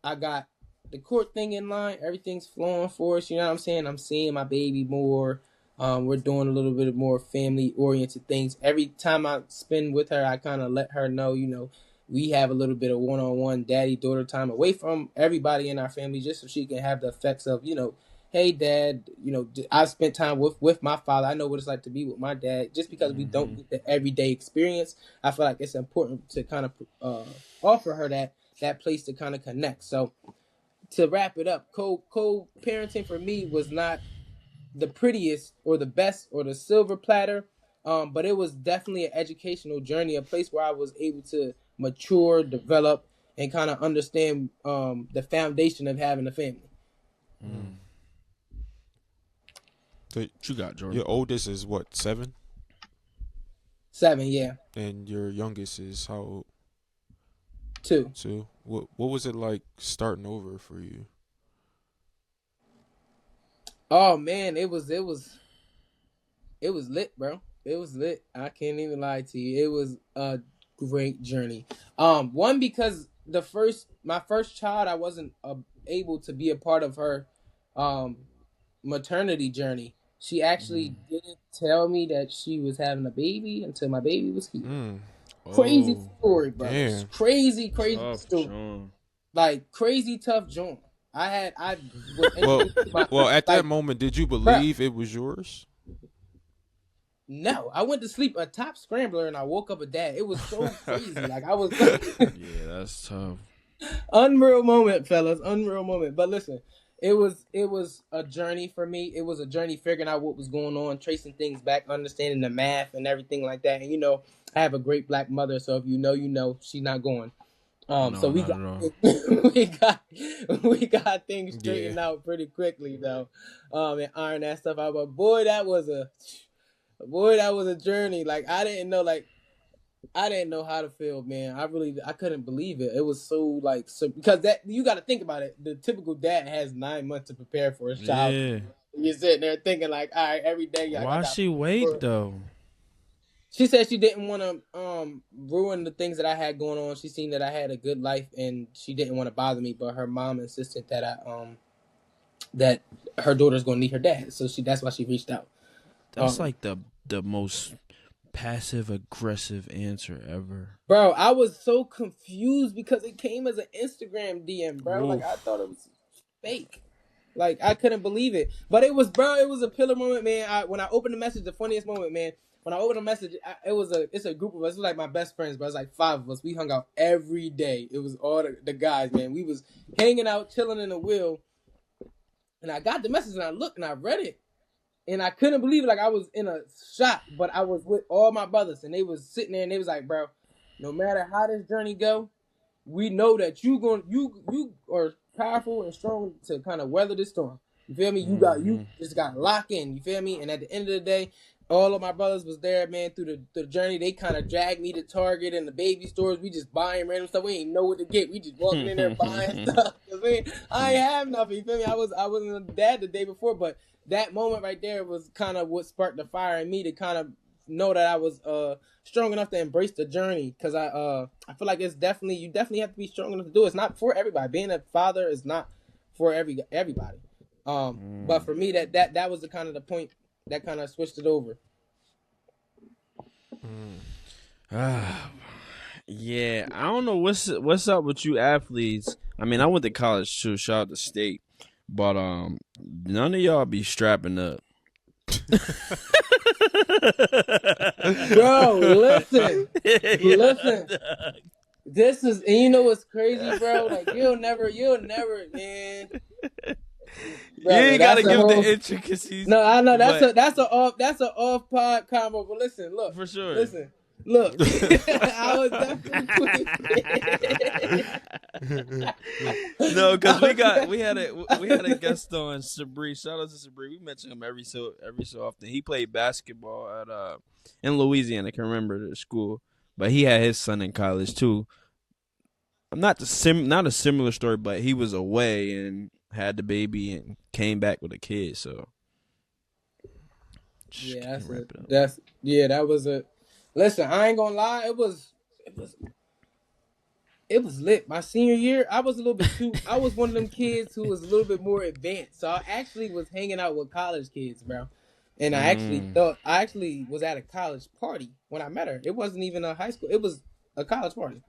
I got the court thing in line. Everything's flowing for us. You know what I'm saying? I'm seeing my baby more. We're doing a little bit more family-oriented things. Every time I spend with her, I kind of let her know, we have a little bit of one-on-one daddy-daughter time away from everybody in our family, just so she can have the effects of, hey, Dad, I spent time with my father. I know what it's like to be with my dad. Just because we don't get the everyday experience, I feel like it's important to kind of offer her that place to kind of connect. So to wrap it up, co-parenting for me was not the prettiest or the best or the silver platter, but it was definitely an educational journey, a place where I was able to mature, develop, and kind of understand the foundation of having a family. So What you got, Jordan? your oldest is what, 7? 7, yeah. And your youngest is how old? 2. 2. What was it like starting over for you? Oh man, it was lit, bro. It was lit. I can't even lie to you. It was a great journey. One, because my first child, I wasn't able to be a part of her maternity journey. She actually didn't tell me that she was having a baby until my baby was here. Crazy story, bro. Crazy Tough story. John. Like, crazy tough joint. Well, at that moment, did you believe it was yours? No, I went to sleep a top scrambler and I woke up a dad. It was so crazy. Like I was Yeah, that's tough. unreal moment, fellas. Unreal moment. But listen, it was a journey for me. It was a journey figuring out what was going on, tracing things back, understanding the math and everything like that. And I have a great black mother, so if you know, she's not going. So No, we not got at all. we got things straightened Yeah. out pretty quickly though. And iron that stuff out. But boy, that was a journey. Like I didn't know how to feel, man. I couldn't believe it. It was so because that you got to think about it. The typical dad has 9 months to prepare for his child. Yeah. You're sitting there thinking like, all right, every day. Why she wait though? She said she didn't want to ruin the things that I had going on. She seen that I had a good life, and she didn't want to bother me. But her mom insisted that her daughter's gonna need her dad, so that's why she reached out. That's like the most passive aggressive answer ever. Bro, I was so confused because it came as an Instagram DM, bro. Like I thought it was fake. Like I couldn't believe it. But it was a pillar moment, man. When I opened the message, the funniest moment, man. When I opened the message, it's a group of us. It was like my best friends, bro. It was like 5 of us. We hung out every day. It was all the guys, man. We was hanging out, chilling in the wheel. And I got the message and I looked and I read it. And I couldn't believe it. Like I was in a shock, but I was with all my brothers and they was sitting there and they was like, bro, no matter how this journey go, we know that you are powerful and strong to kind of weather this storm. You feel me? You just got to lock in. You feel me? And at the end of the day, all of my brothers was there, man, through the journey. They kind of dragged me to Target and the baby stores. We just buying random stuff. We ain't know what to get. We just walking in there buying stuff. I ain't have nothing. You feel me? I wasn't a dad the day before, but that moment right there was kind of what sparked the fire in me to kind of know that I was strong enough to embrace the journey. Because I feel like you definitely have to be strong enough to do it. It's not for everybody. Being a father is not for everybody. But for me, that was the point that kind of switched it over. Yeah, I don't know what's up with you athletes. I mean, I went to college too. Shout out to State, but none of y'all be strapping up. Bro, listen. This is, and you know what's crazy, bro? Like you'll never, man. Bro, you ain't gotta give the intricacies. No, I know that's an off pod combo. But listen, look, for sure. Listen, look. I was definitely No, because we had a guest on, Sabri. Shout out to Sabri. We mention him every so often. He played basketball at in Louisiana. I can remember the school, but he had his son in college too. Not a similar story, but he was away and had the baby and came back with a kid. So yeah, that was a. Listen, I ain't gonna lie. It was lit. My senior year, I was a little bit too. I was one of them kids who was a little bit more advanced. So I actually was hanging out with college kids, bro. And I actually was at a college party when I met her. It wasn't even a high school. It was a college party.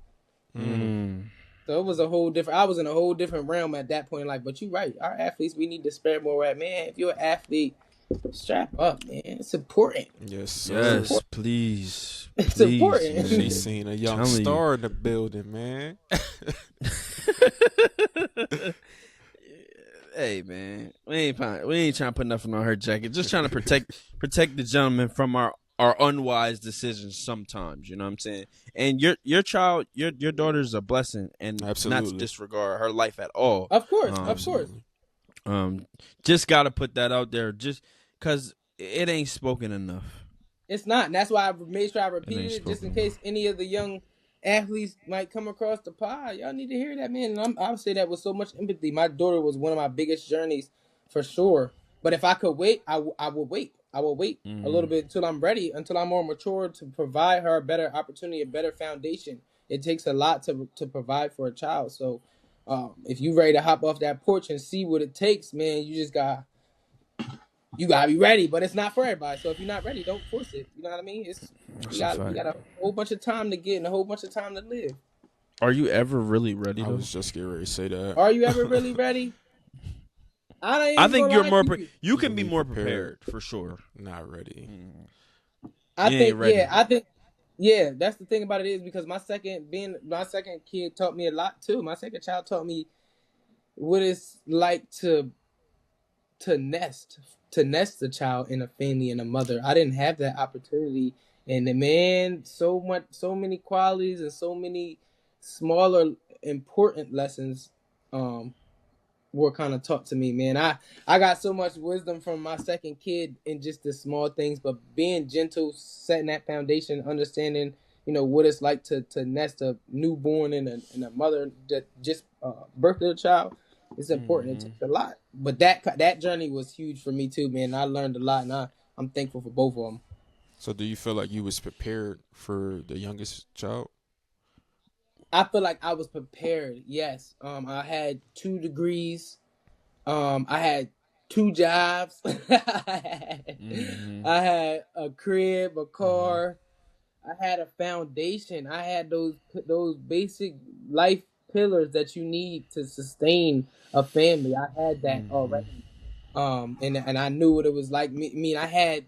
So it was a whole different. I was in a whole different realm at that point in life. But you're right. Our athletes, we need to spread more at, man. If you're an athlete, strap up, man. It's important. Yes, yes, please. It's important. She's seen a young star in the building, man. Hey, man, we ain't trying to put nothing on her jacket. Just trying to protect the gentleman from our unwise decisions sometimes. You know what I'm saying? And your child, your daughter's a blessing, and absolutely not to disregard her life at all. Of course, of course. Just gotta put that out there, just because it ain't spoken enough. It's not, and that's why I made sure I repeated it, just in case any of the young athletes might come across the pod. Y'all need to hear that, man. And I'll say that with so much empathy. My daughter was one of my biggest journeys, for sure. But if I could wait, I would wait. I will wait a little bit until I'm ready, until I'm more mature to provide her a better opportunity, a better foundation. It takes a lot to provide for a child. So if you ready to hop off that porch and see what it takes, man, you gotta be ready. But it's not for everybody. So if you're not ready, don't force it. You know what I mean? You got a whole bunch of time to get and a whole bunch of time to live. Are you ever really ready? I was just getting ready to say that. Are you ever really ready? I think you're more. You can be more prepared for sure. Not ready. I You ain't think, ready. yeah, that's the thing about it is because my second kid taught me a lot too. My second child taught me what it's like to nest to nest a child in a family and a mother. I didn't have that opportunity, and the man, so many qualities and so many smaller important lessons um were kind of taught to me, man. I got so much wisdom from my second kid in just the small things, but being gentle, setting that foundation, understanding, what it's like to nest a newborn and a mother that just birthed a child. It's important. It takes a lot, but that journey was huge for me too, man. I learned a lot, and I'm thankful for both of them. So do you feel like you was prepared for the youngest child? I feel like I was prepared. Yes. I had 2 degrees. I had 2 jobs. I had a crib, a car. I had a foundation. I had those basic life pillars that you need to sustain a family. I had that already. And I knew what it was like. I had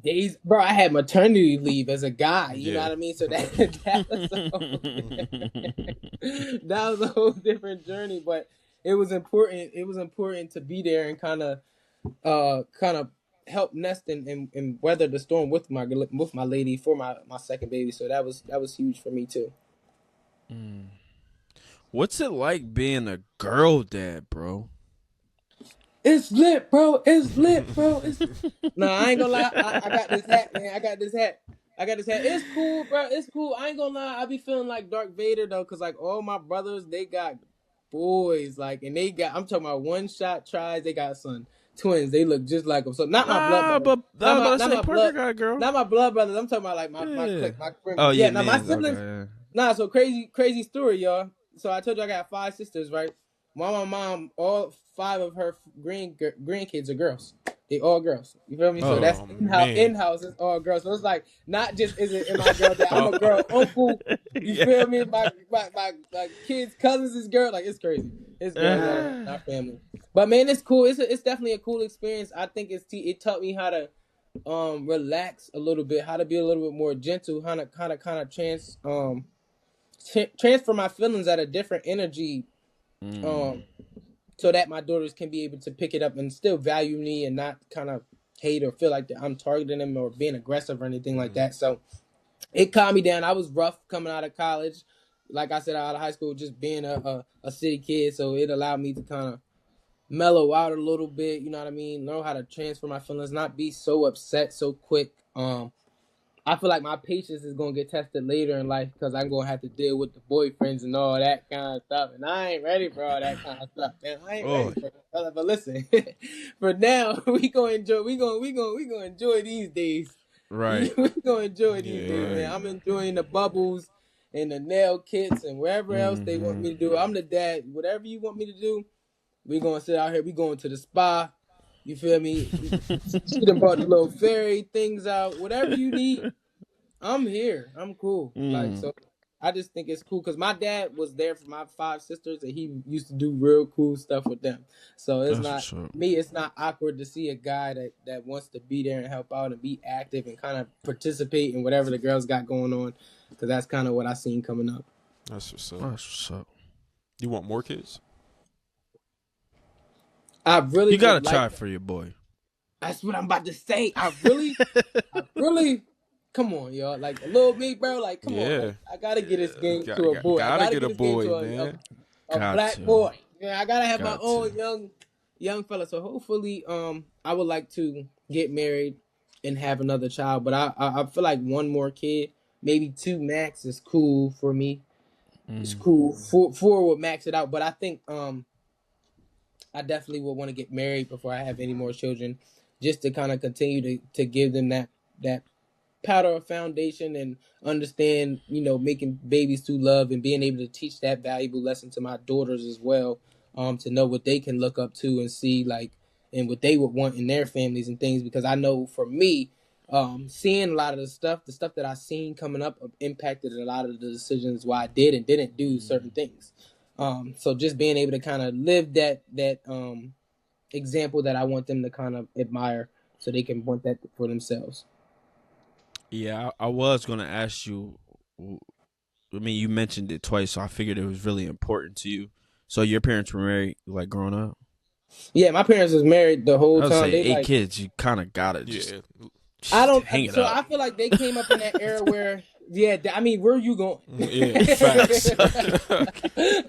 days, bro. I had maternity leave as a guy. You know Yeah. what I mean? So that was that was a whole different journey. But it was important. It was important to be there and kind of help nest and weather the storm with my lady for my second baby. So that was huge for me too. What's it like being a girl dad, bro? It's lit, bro. It's lit, bro. Nah, I ain't gonna lie. I got this hat, man. I got this hat. It's cool, bro. It's cool. I ain't gonna lie. I be feeling like Darth Vader though, cause like all my brothers, they got boys, like, and I'm talking about one shot tries. They got son twins. They look just like them. So not my blood Ah, brothers. but I was about to say Parker got a girl. Not my blood brothers. I'm talking about like my Yeah. clique, my friend. Oh yeah, Now my man. siblings. Okay. Nah, so crazy story, y'all. So I told you I got 5 sisters, right? My mom, all 5 of her grandkids are girls. They all girls. You feel me? So that's Oh in-house. man. In-house is all girls. So it's like not just is it in my girl that I'm a girl uncle. You feel me? My kids, cousins is girl. Like it's crazy. It's girls all in our family. But man, it's cool. It's definitely a cool experience. I think it taught me how to relax a little bit, how to be a little bit more gentle, how to kind of transfer my feelings at a different energy, so that my daughters can be able to pick it up and still value me and not kind of hate or feel like that I'm targeting them or being aggressive or anything like that. So it calmed me down. I was rough coming out of college, like I said, out of high school, just being a city kid. So it allowed me to kind of mellow out a little bit. You know what I mean? Learn how to transfer my feelings, not be so upset so quick. I feel like my patience is gonna get tested later in life because I'm gonna have to deal with the boyfriends and all that kind of stuff, and I ain't ready for all that kind of stuff. Man, I ain't ready for it. But listen, for now, we gonna enjoy. We gonna enjoy these days. Right. We gonna enjoy these days, Yeah. man. I'm enjoying the bubbles and the nail kits and wherever else they want me to do. I'm the dad. Whatever you want me to do, we gonna sit out here. We going to the spa. You feel me? She done brought the little fairy things out. Whatever you need, I'm here. I'm cool. Like, so I just think it's cool because my dad was there for my 5 sisters and he used to do real cool stuff with them. So it's That's not what's up. me. It's not awkward to see a guy that wants to be there and help out and be active and kind of participate in whatever the girls got going on. Because that's kind of what I seen coming up. That's what's up. That's what's up. You want more kids? I really You gotta would try like, for your boy. that's what I'm about to say. I really, come on, y'all. Like a little me, bro. Like, come on. Like, I gotta get this game to a boy. Gotta I gotta get a this game boy, to man. a Got black to. boy. Yeah, I gotta have my Got own to. young fella. So hopefully, I would like to get married and have another child. But I feel like one more kid, maybe 2 max is cool for me. It's cool. Four would max it out. But I think I definitely would want to get married before I have any more children, just to kind of continue to give them that powder of foundation and understand, making babies through love and being able to teach that valuable lesson to my daughters as well, to know what they can look up to and see, like, and what they would want in their families and things. Because I know for me, seeing a lot of the stuff that I seen coming up impacted a lot of the decisions why I did and didn't do certain things. So just being able to kind of live that example that I want them to kind of admire, so they can want that for themselves. Yeah, I was gonna ask you. I mean, you mentioned it twice, so I figured it was really important to you. So your parents were married, like growing up. Yeah, my parents was married the whole I would time. say They 8 like kids. You kind of gotta Yeah, I don't. hang it So up. I feel like they came up in that era where, yeah. I mean, where are you going? yeah, facts.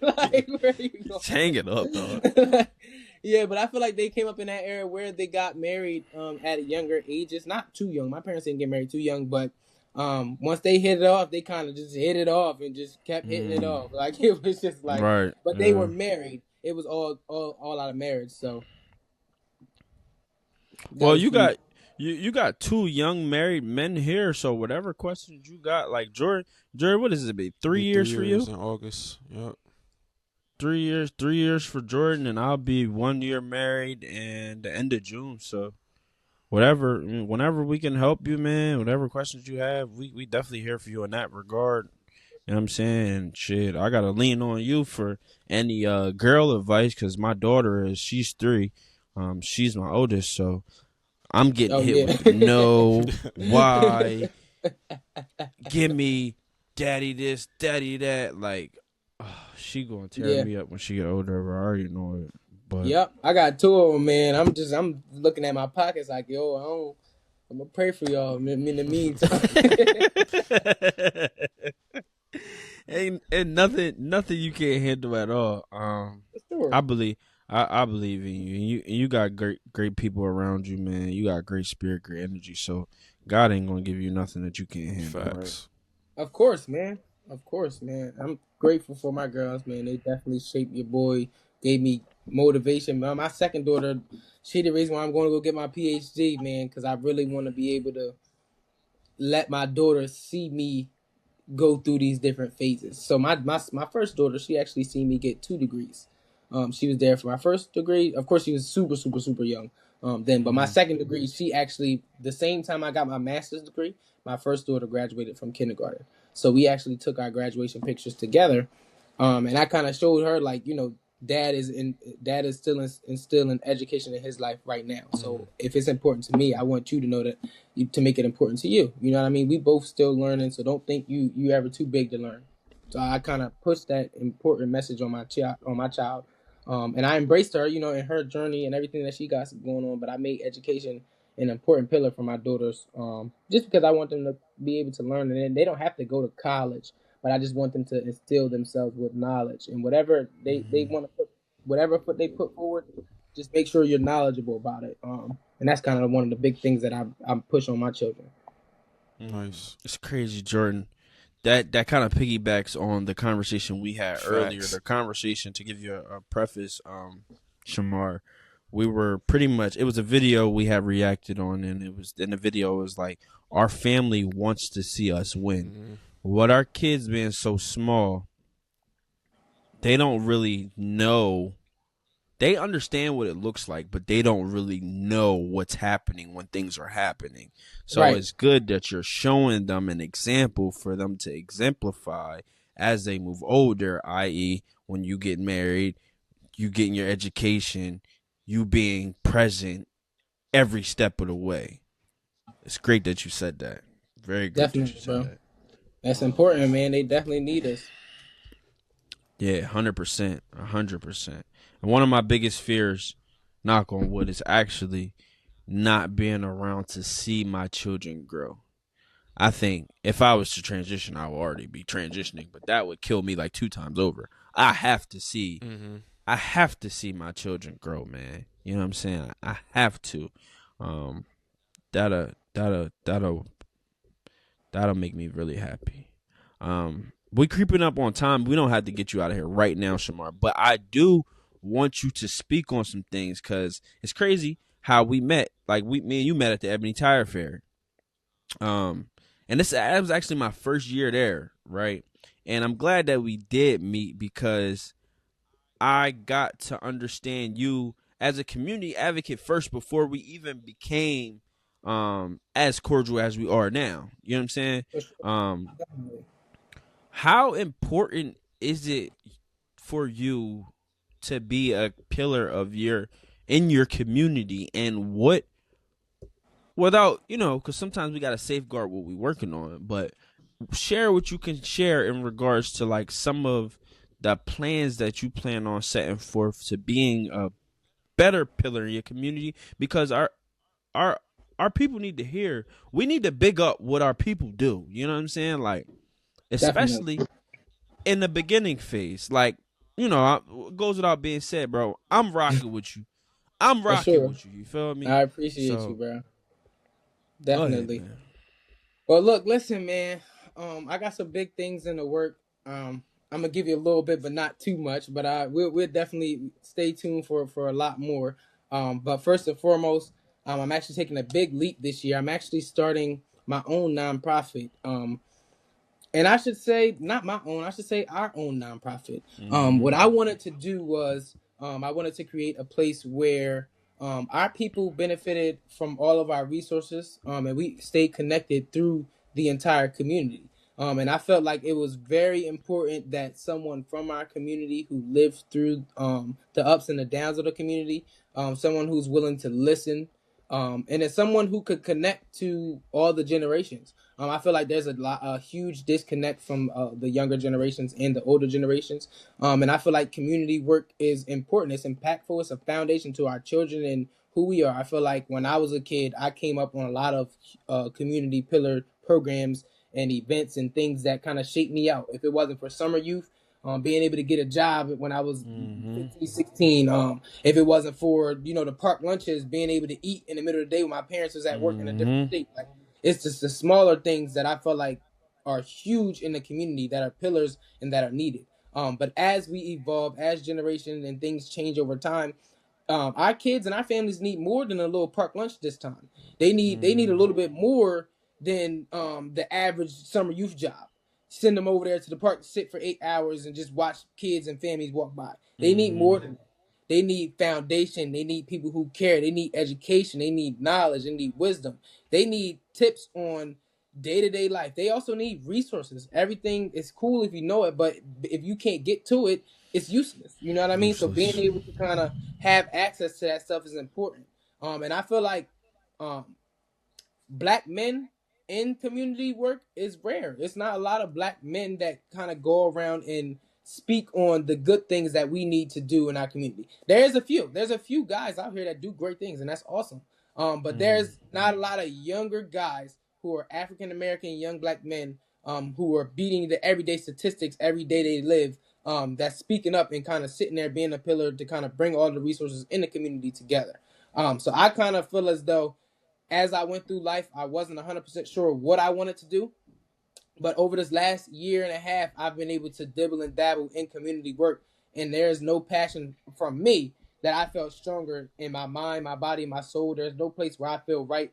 Like, where are you Just hang it up, dog. going? Yeah, but I feel like they came up in that era where they got married at younger ages, not too young. My parents didn't get married too young, but once they hit it off, they kind of just hit it off and just kept hitting it off. Like it was just like, Right. but they Yeah. were married. It was all out of marriage, so that Well, was you huge. got you got two young married men here, so whatever questions you got, like Jordan, what is it be? 3 years Be for 3 years you? in August. Yep. 3 years for Jordan, and I'll be 1 year married and the end of June. So whatever, whenever we can help you, man, whatever questions you have, we definitely here for you in that regard. You know what I'm saying? Shit, I gotta lean on you for any girl advice because my daughter she's 3. She's my oldest, so I'm getting Oh hit yeah. with the no, why, give me, daddy this, daddy that. Like, she gonna tear Yeah. me up when she get older. I already know it. But Yep, I got 2 of them, man. I'm looking at my pockets like, yo, I'm gonna pray for y'all in the meantime. ain't nothing you can't handle at all. Sure. I believe I believe in you. And you got great people around you, man. You got great spirit, great energy. So God ain't gonna give you nothing that you can't handle, right? Facts. Of course, man. Of course, man. I'm grateful for my girls, man. They definitely shaped your boy, gave me motivation. My second daughter, she the reason why I'm going to go get my PhD, man, because I really want to be able to let my daughter see me go through these different phases. So my first daughter, she actually seen me get 2 degrees. She was there for my first degree. Of course, she was super young. Then, but my second degree, she actually the same time I got my master's degree, my first daughter graduated from kindergarten. So we actually took our graduation pictures together, and I kind of showed her like dad is still instilling education in his life right now. So if it's important to me, I want you to know that to make it important to you. You know what I mean? We both still learning, so don't think you ever too big to learn. So I kind of pushed that important message on my child, and I embraced her, in her journey and everything that she got going on. But I made education an important pillar for my daughters, just because I want them to be able to learn, and they don't have to go to college, but I just want them to instill themselves with knowledge and whatever they want to put, whatever foot they put forward, just make sure you're knowledgeable about it. And that's kind of one of the big things that I'm push on my children. Nice. It's crazy, Jordan. That kind of piggybacks on the conversation we had earlier. Facts. The conversation, to give you a preface, Shamar, we were pretty much, it was a video we had reacted on, and it was in the video it was like our family wants to see us win. What our kids being so small, they don't really know. They understand what it looks like, but they don't really know what's happening when things are happening. So Right. it's good that you're showing them an example for them to exemplify as they move older, i.e., when you get married, you getting your education, you being present every step of the way. It's great that you said that. Very great that you Definitely, said bro. that. That's important, man. They definitely need us. Yeah, 100%. 100%. And one of my biggest fears, knock on wood, is actually not being around to see my children grow. I think if I was to transition, I would already be transitioning, but that would kill me like 2 times over. I have to see my children grow, man. You know what I'm saying? I have to. Um, that'll that'll that'll that'll make me really happy. We creeping up on time. We don't have to get you out of here right now, Shamar, but I do want you to speak on some things because it's crazy how we met. Like me and you met at the Ebony Tire Fair. And that was actually my first year there, right? And I'm glad that we did meet because I got to understand you as a community advocate first before we even became as cordial as we are now. You know what I'm saying? For sure. Um, Definitely. how important is it for you to be a pillar of in your community, and what without, because sometimes we got to safeguard what we're working on, but share what you can share in regards to like some of the plans that you plan on setting forth to being a better pillar in your community, because our our people need to hear. We need to big up what our people do. You know what I'm saying? Like, Definitely. especially in the beginning phase. Like, it goes without being said, bro. I'm rocking with you. I'm For rocking sure. with you. You feel me? I appreciate you, So bro. go ahead, Definitely. man. Well, look, listen, man. I got some big things in the work. I'm gonna give you a little bit, but not too much. But we'll definitely stay tuned for a lot more. But first and foremost, I'm actually taking a big leap this year. I'm actually starting my own nonprofit. And I should say not my own. I should say our own nonprofit. Mm-hmm. What I wanted to do was I wanted to create a place where our people benefited from all of our resources, and we stayed connected through the entire community. And I felt like it was very important that someone from our community who lived through the ups and the downs of the community, someone who's willing to listen, and as someone who could connect to all the generations. I feel like there's a huge disconnect from the younger generations and the older generations. And I feel like community work is important. It's impactful. It's a foundation to our children and who we are. I feel like when I was a kid, I came up on a lot of community pillar programs and events and things that kind of shaped me out. If it wasn't for summer youth, being able to get a job when I was Mm-hmm. 15, 16. If it wasn't for, the park lunches, being able to eat in the middle of the day when my parents was at work in a different Mm-hmm. state. Like, it's just the smaller things that I feel like are huge in the community, that are pillars and that are needed. But as we evolve, as generations and things change over time, our kids and our families need more than a little park lunch this time. They need a little bit more than the average summer youth job. Send them over there to the park to sit for 8 hours and just watch kids and families walk by. They need more Mm-hmm. than that. They need foundation. They need people who care. They need education. They need knowledge. They need wisdom. They need tips on day-to-day life. They also need resources. Everything is cool if you know it, but if you can't get to it, it's useless. You know what I mean? So being Useless. able to kind of have access to that stuff is important. And I feel like um, black men in community work is rare. It's not a lot of black men that kind of go around and speak on the good things that we need to do in our community. There's a few. There's a few guys out here that do great things, and that's awesome. But Mm-hmm. there's not a lot of younger guys who are African American young black men who are beating the everyday statistics every day they live. That's speaking up and kind of sitting there being a pillar to kind of bring all the resources in the community together. So I kind of feel as though as I went through life, I wasn't 100% sure what I wanted to do. But over this last year and a half, I've been able to dibble and dabble in community work. And there's no passion from me that I felt stronger in my mind, my body, my soul. There's no place where I feel right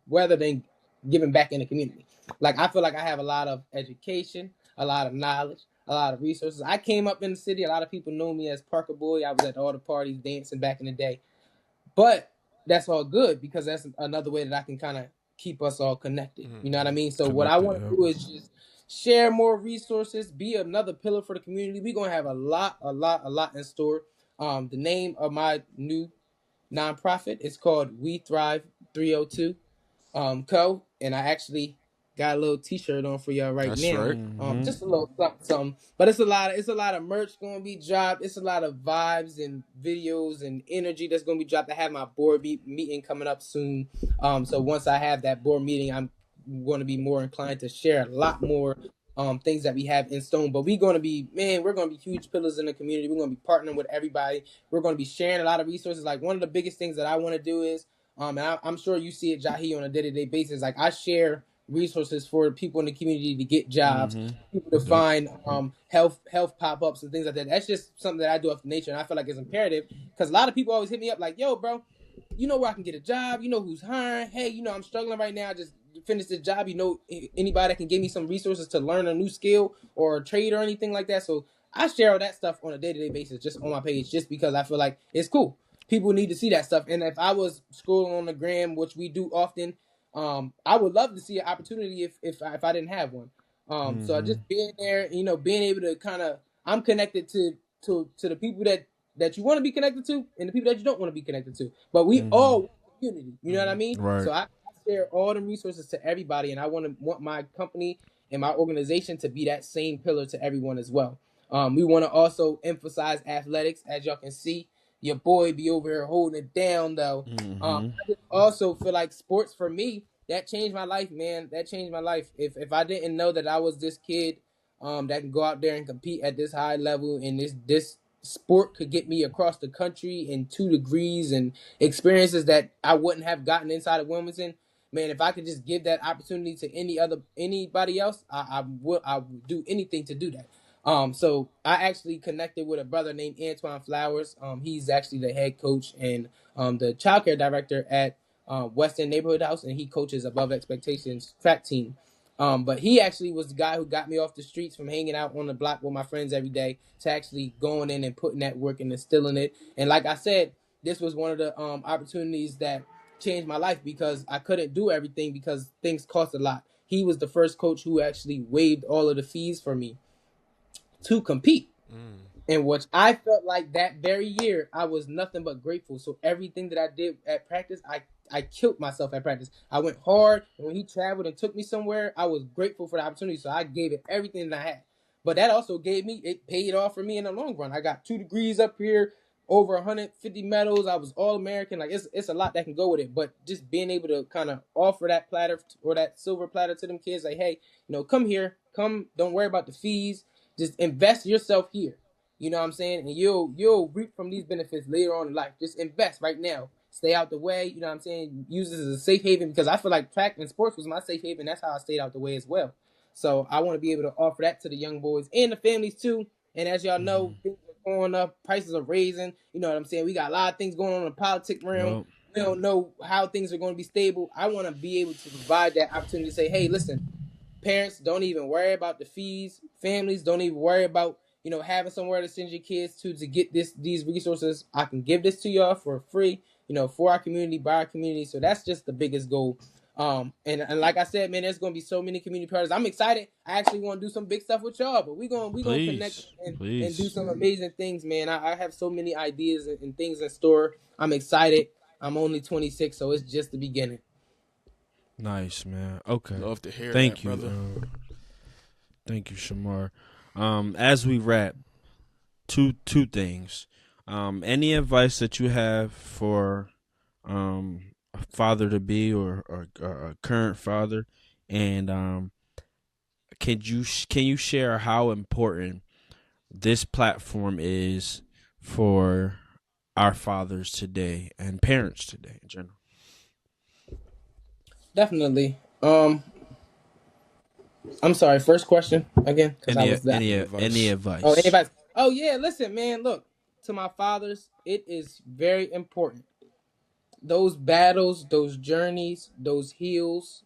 rather than giving back in the community. Like, I feel like I have a lot of education, a lot of knowledge, a lot of resources. I came up in the city. A lot of people know me as Parker Boy. I was at all the parties dancing back in the day. But that's all good because that's another way that I can kind of keep us all connected. You know what I mean? So what I Connected. want to do is just share more resources, be another pillar for the community. We're gonna have a lot in store. The name of my new nonprofit is called We Thrive 302 Co. And I actually got a little T-shirt on for y'all right That's now. right. Mm-hmm. Just a little something, something. But it's a lot of merch gonna be dropped. It's a lot of vibes and videos and energy that's gonna be dropped. I have my board meeting coming up soon. So once I have that board meeting, I'm going to be more inclined to share a lot more things that we have in stone. But we're gonna be huge pillars in the community. We're gonna be partnering with everybody. We're gonna be sharing a lot of resources. Like one of the biggest things that I want to do is and I'm sure you see it, Jahi, on a day-to-day basis. Like I share resources for people in the community to get jobs, Mm-hmm. people to Yep. find health pop-ups and things like that. That's just something that I do off nature, and I feel like it's imperative because a lot of people always hit me up like, "Yo, bro, you know where I can get a job? You know who's hiring? Hey, I'm struggling right now. I just finished this job. You know anybody that can give me some resources to learn a new skill or a trade or anything like that?" So I share all that stuff on a day-to-day basis just on my page, just because I feel like it's cool. People need to see that stuff. And if I was scrolling on the gram, which we do often, I would love to see an opportunity if I didn't have one. So Mm-hmm. just being there, being able to kind of, I'm connected to the people that you want to be connected to and the people that you don't want to be connected to. But we Mm-hmm. all community. You know what I mean? Right. So I share all the resources to everybody, and I want my company and my organization to be that same pillar to everyone as well. We want to also emphasize athletics, as y'all can see. Your boy be over here holding it down, though. I just also feel like sports for me that changed my life, man. That changed my life. If I didn't know that I was this kid, that can go out there and compete at this high level, and this sport could get me across the country in 2 degrees and experiences that I wouldn't have gotten inside of Wilmington. Man, if I could just give that opportunity to anybody else, I would do anything to do that. So I actually connected with a brother named Antoine Flowers. He's actually the head coach and the childcare director at West End Neighborhood House, and he coaches Above Expectations track team. But he actually was the guy who got me off the streets from hanging out on the block with my friends every day to actually going in and putting that work and instilling it. And like I said, this was one of the opportunities that changed my life because I couldn't do everything because things cost a lot. He was the first coach who actually waived all of the fees for me to compete. In which I felt like that very year I was nothing but grateful. So everything that I did at practice, I killed myself at practice. I went hard, and when he traveled and took me somewhere, I was grateful for the opportunity. So I gave it everything that I had. But that also it paid off for me in the long run. I got 2 degrees up here, over 150 medals. I was all American. Like it's a lot that can go with it. But just being able to kind of offer that platter or that silver platter to them kids, like, hey, come here, don't worry about the fees. Just invest yourself here. You know what I'm saying? And you'll reap from these benefits later on in life. Just invest right now. Stay out the way. You know what I'm saying? Use this as a safe haven because I feel like track and sports was my safe haven. That's how I stayed out the way as well. So I want to be able to offer that to the young boys and the families too. And as y'all know, things are going up, prices are raising. You know what I'm saying? We got a lot of things going on in the politic realm. Yep. We don't know how things are going to be stable. I want to be able to provide that opportunity to say, hey, listen, parents, don't even worry about the fees. Families, don't even worry about having somewhere to send your kids to get these resources. I can give this to y'all for free, for our community, by our community. So that's just the biggest goal. And like I said, man, there's gonna be so many community partners. I'm excited. I actually want to do some big stuff with y'all, but we gonna connect and do some amazing things, man. I have so many ideas and things in store. I'm excited. I'm only 26, so it's just the beginning. Nice, man. Okay. Love to hear Thank that, you. brother. Thank you, Shemar. As we wrap, two things. Any advice that you have for a father to be or a current father, and can you share how important this platform is for our fathers today and parents today in general? Definitely. I'm sorry. First question again, because I was that. Any advice? Oh, anybody? Oh yeah. Listen, man. Look, to my fathers, it is very important. Those battles, those journeys, those hills,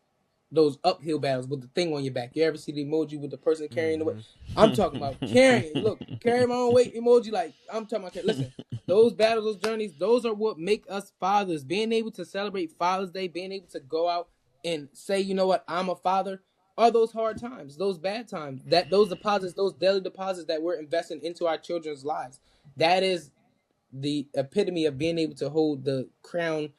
those uphill battles with the thing on your back. You ever see the emoji with the person carrying the weight? I'm talking about carrying. Look, carrying my own weight emoji. Like I'm talking about. Listen, those battles, those journeys, those are what make us fathers. Being able to celebrate Father's Day, being able to go out and say, you know what, I'm a father. Are those hard times, those bad times, those deposits, those daily deposits that we're investing into our children's lives? That is the epitome of being able to hold the crown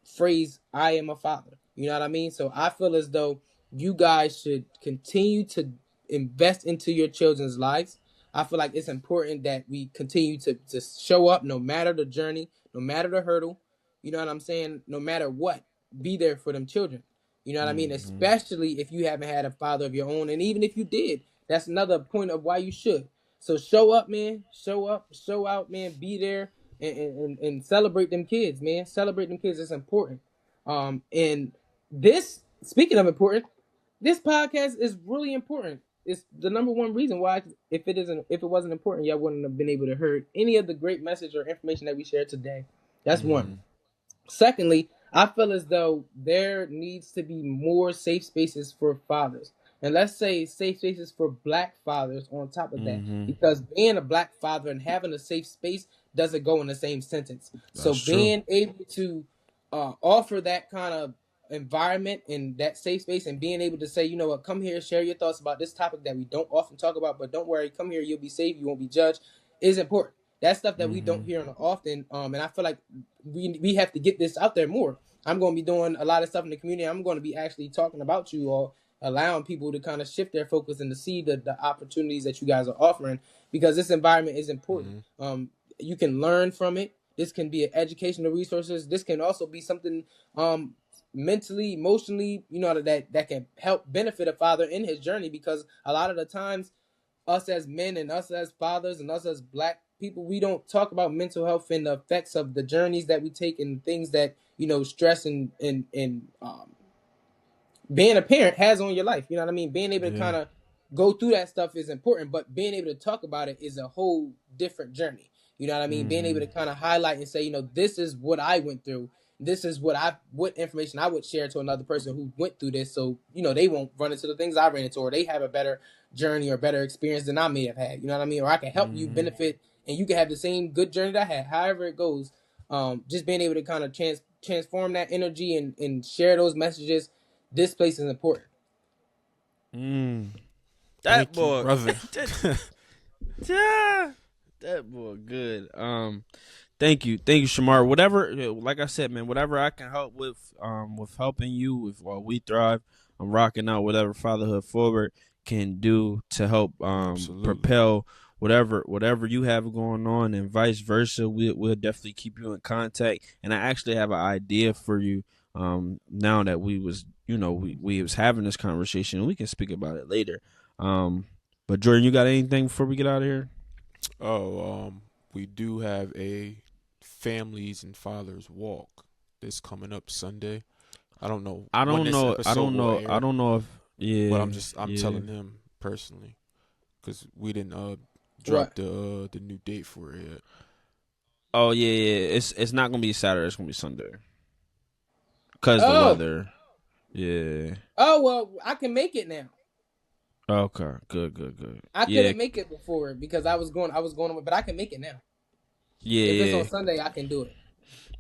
phrase, I am a father. You know what I mean? So I feel as though you guys should continue to invest into your children's lives. I feel like it's important that we continue to show up no matter the journey, no matter the hurdle. You know what I'm saying? No matter what, be there for them children. You know what I mean? Especially if you haven't had a father of your own. And even if you did, that's another point of why you should. So show up, man. Show up, show out, man. Be there and celebrate them kids, man. Celebrate them kids. It's important. And this, speaking of important, this podcast is really important. It's the number one reason why. If it wasn't important, y'all wouldn't have been able to hear any of the great message or information that we shared today. That's one. Secondly, I feel as though there needs to be more safe spaces for fathers. And let's say safe spaces for Black fathers on top of that. Because being a Black father and having a safe space doesn't go in the same sentence. So being able to offer that kind of environment and that safe space and being able to say, you know what, come here, share your thoughts about this topic that we don't often talk about, but don't worry, come here, you'll be safe, you won't be judged, is important. That's stuff that we don't hear often. And I feel like we have to get this out there more. I'm going to be doing a lot of stuff in the community. I'm going to be actually talking about you all, allowing people to kind of shift their focus and to see the opportunities that you guys are offering, because this environment is important. You can learn from it. This can be an educational resources. This can also be something mentally, emotionally, that can help benefit a father in his journey, because a lot of the times us as men and us as fathers and us as black people, we don't talk about mental health and the effects of the journeys that we take and things that stress and being a parent has on your life. You know what I mean? Being able to kind of go through that stuff is important, but being able to talk about it is a whole different journey. You know what I mean? Being able to kind of highlight and say, this is what I went through. This is what information I would share to another person who went through this, so they won't run into the things I ran into, or they have a better journey or better experience than I may have had. You know what I mean? Or I can help you benefit, and you can have the same good journey that I had. However it goes, just being able to kind of transform that energy and share those messages. This place is important. That Thank you, boy, brother. that boy, good. Thank you, Shamar. Whatever, like I said, man, whatever I can help with helping you with while we thrive, I'm rocking out whatever Fatherhood Forward can do to help propel whatever you have going on, and vice versa. We'll definitely keep you in contact. And I actually have an idea for you. Now that we was having this conversation, we can speak about it later. But Jordan, you got anything before we get out of here? We do have a Families and Fathers Walk this coming up Sunday. I don't know if but I'm telling him personally, because we didn't drop the new date for it yet. Oh yeah. It's not gonna be Saturday. It's gonna be Sunday. Cause the weather. Yeah. Oh well, I can make it now. Okay. Good. I couldn't make it before because I was going, but I can make it now. Yeah. If it's on Sunday, I can do it.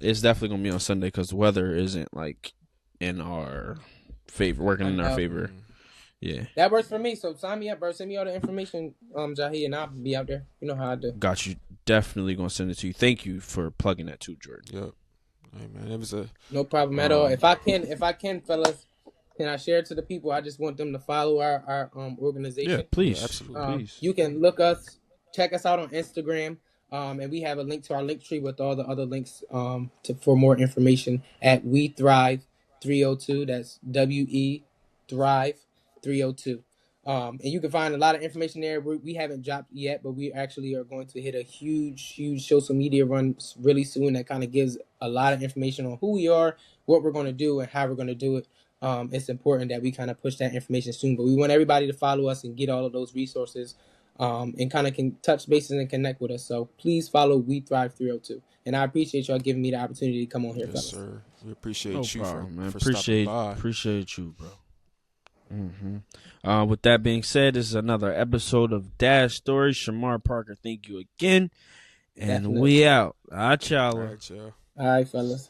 It's definitely gonna be on Sunday because the weather isn't like in our favor, working in our favor. Yeah. That works for me. So sign me up, bro. Send me all the information, Jahi, and I'll be out there. You know how I do. Got you. Definitely gonna send it to you. Thank you for plugging that too, Jordan. Yep. Hey man, it was no problem at all. If I can, fellas, can I share it to the people? I just want them to follow our organization. Yeah, please. Yeah, absolutely. Please. You can check us out on Instagram. And we have a link to our link tree with all the other links for more information at We Thrive 302. That's WE Thrive 302. And you can find a lot of information there. We haven't dropped yet, but we actually are going to hit a huge social media run really soon that kind of gives a lot of information on who we are, what we're going to do, and how we're going to do it. It's important that we kind of push that information soon, but we want everybody to follow us and get all of those resources and kind of can touch bases and connect with us. So please follow We Thrive 302. And I appreciate y'all giving me the opportunity to come on here, fellas. Yes, sir. We appreciate you man. For stopping by. Appreciate you, bro. With that being said, this is another episode of Dash Stories. Shemar Parker, thank you again. And we out. All right, y'all. All right, fellas.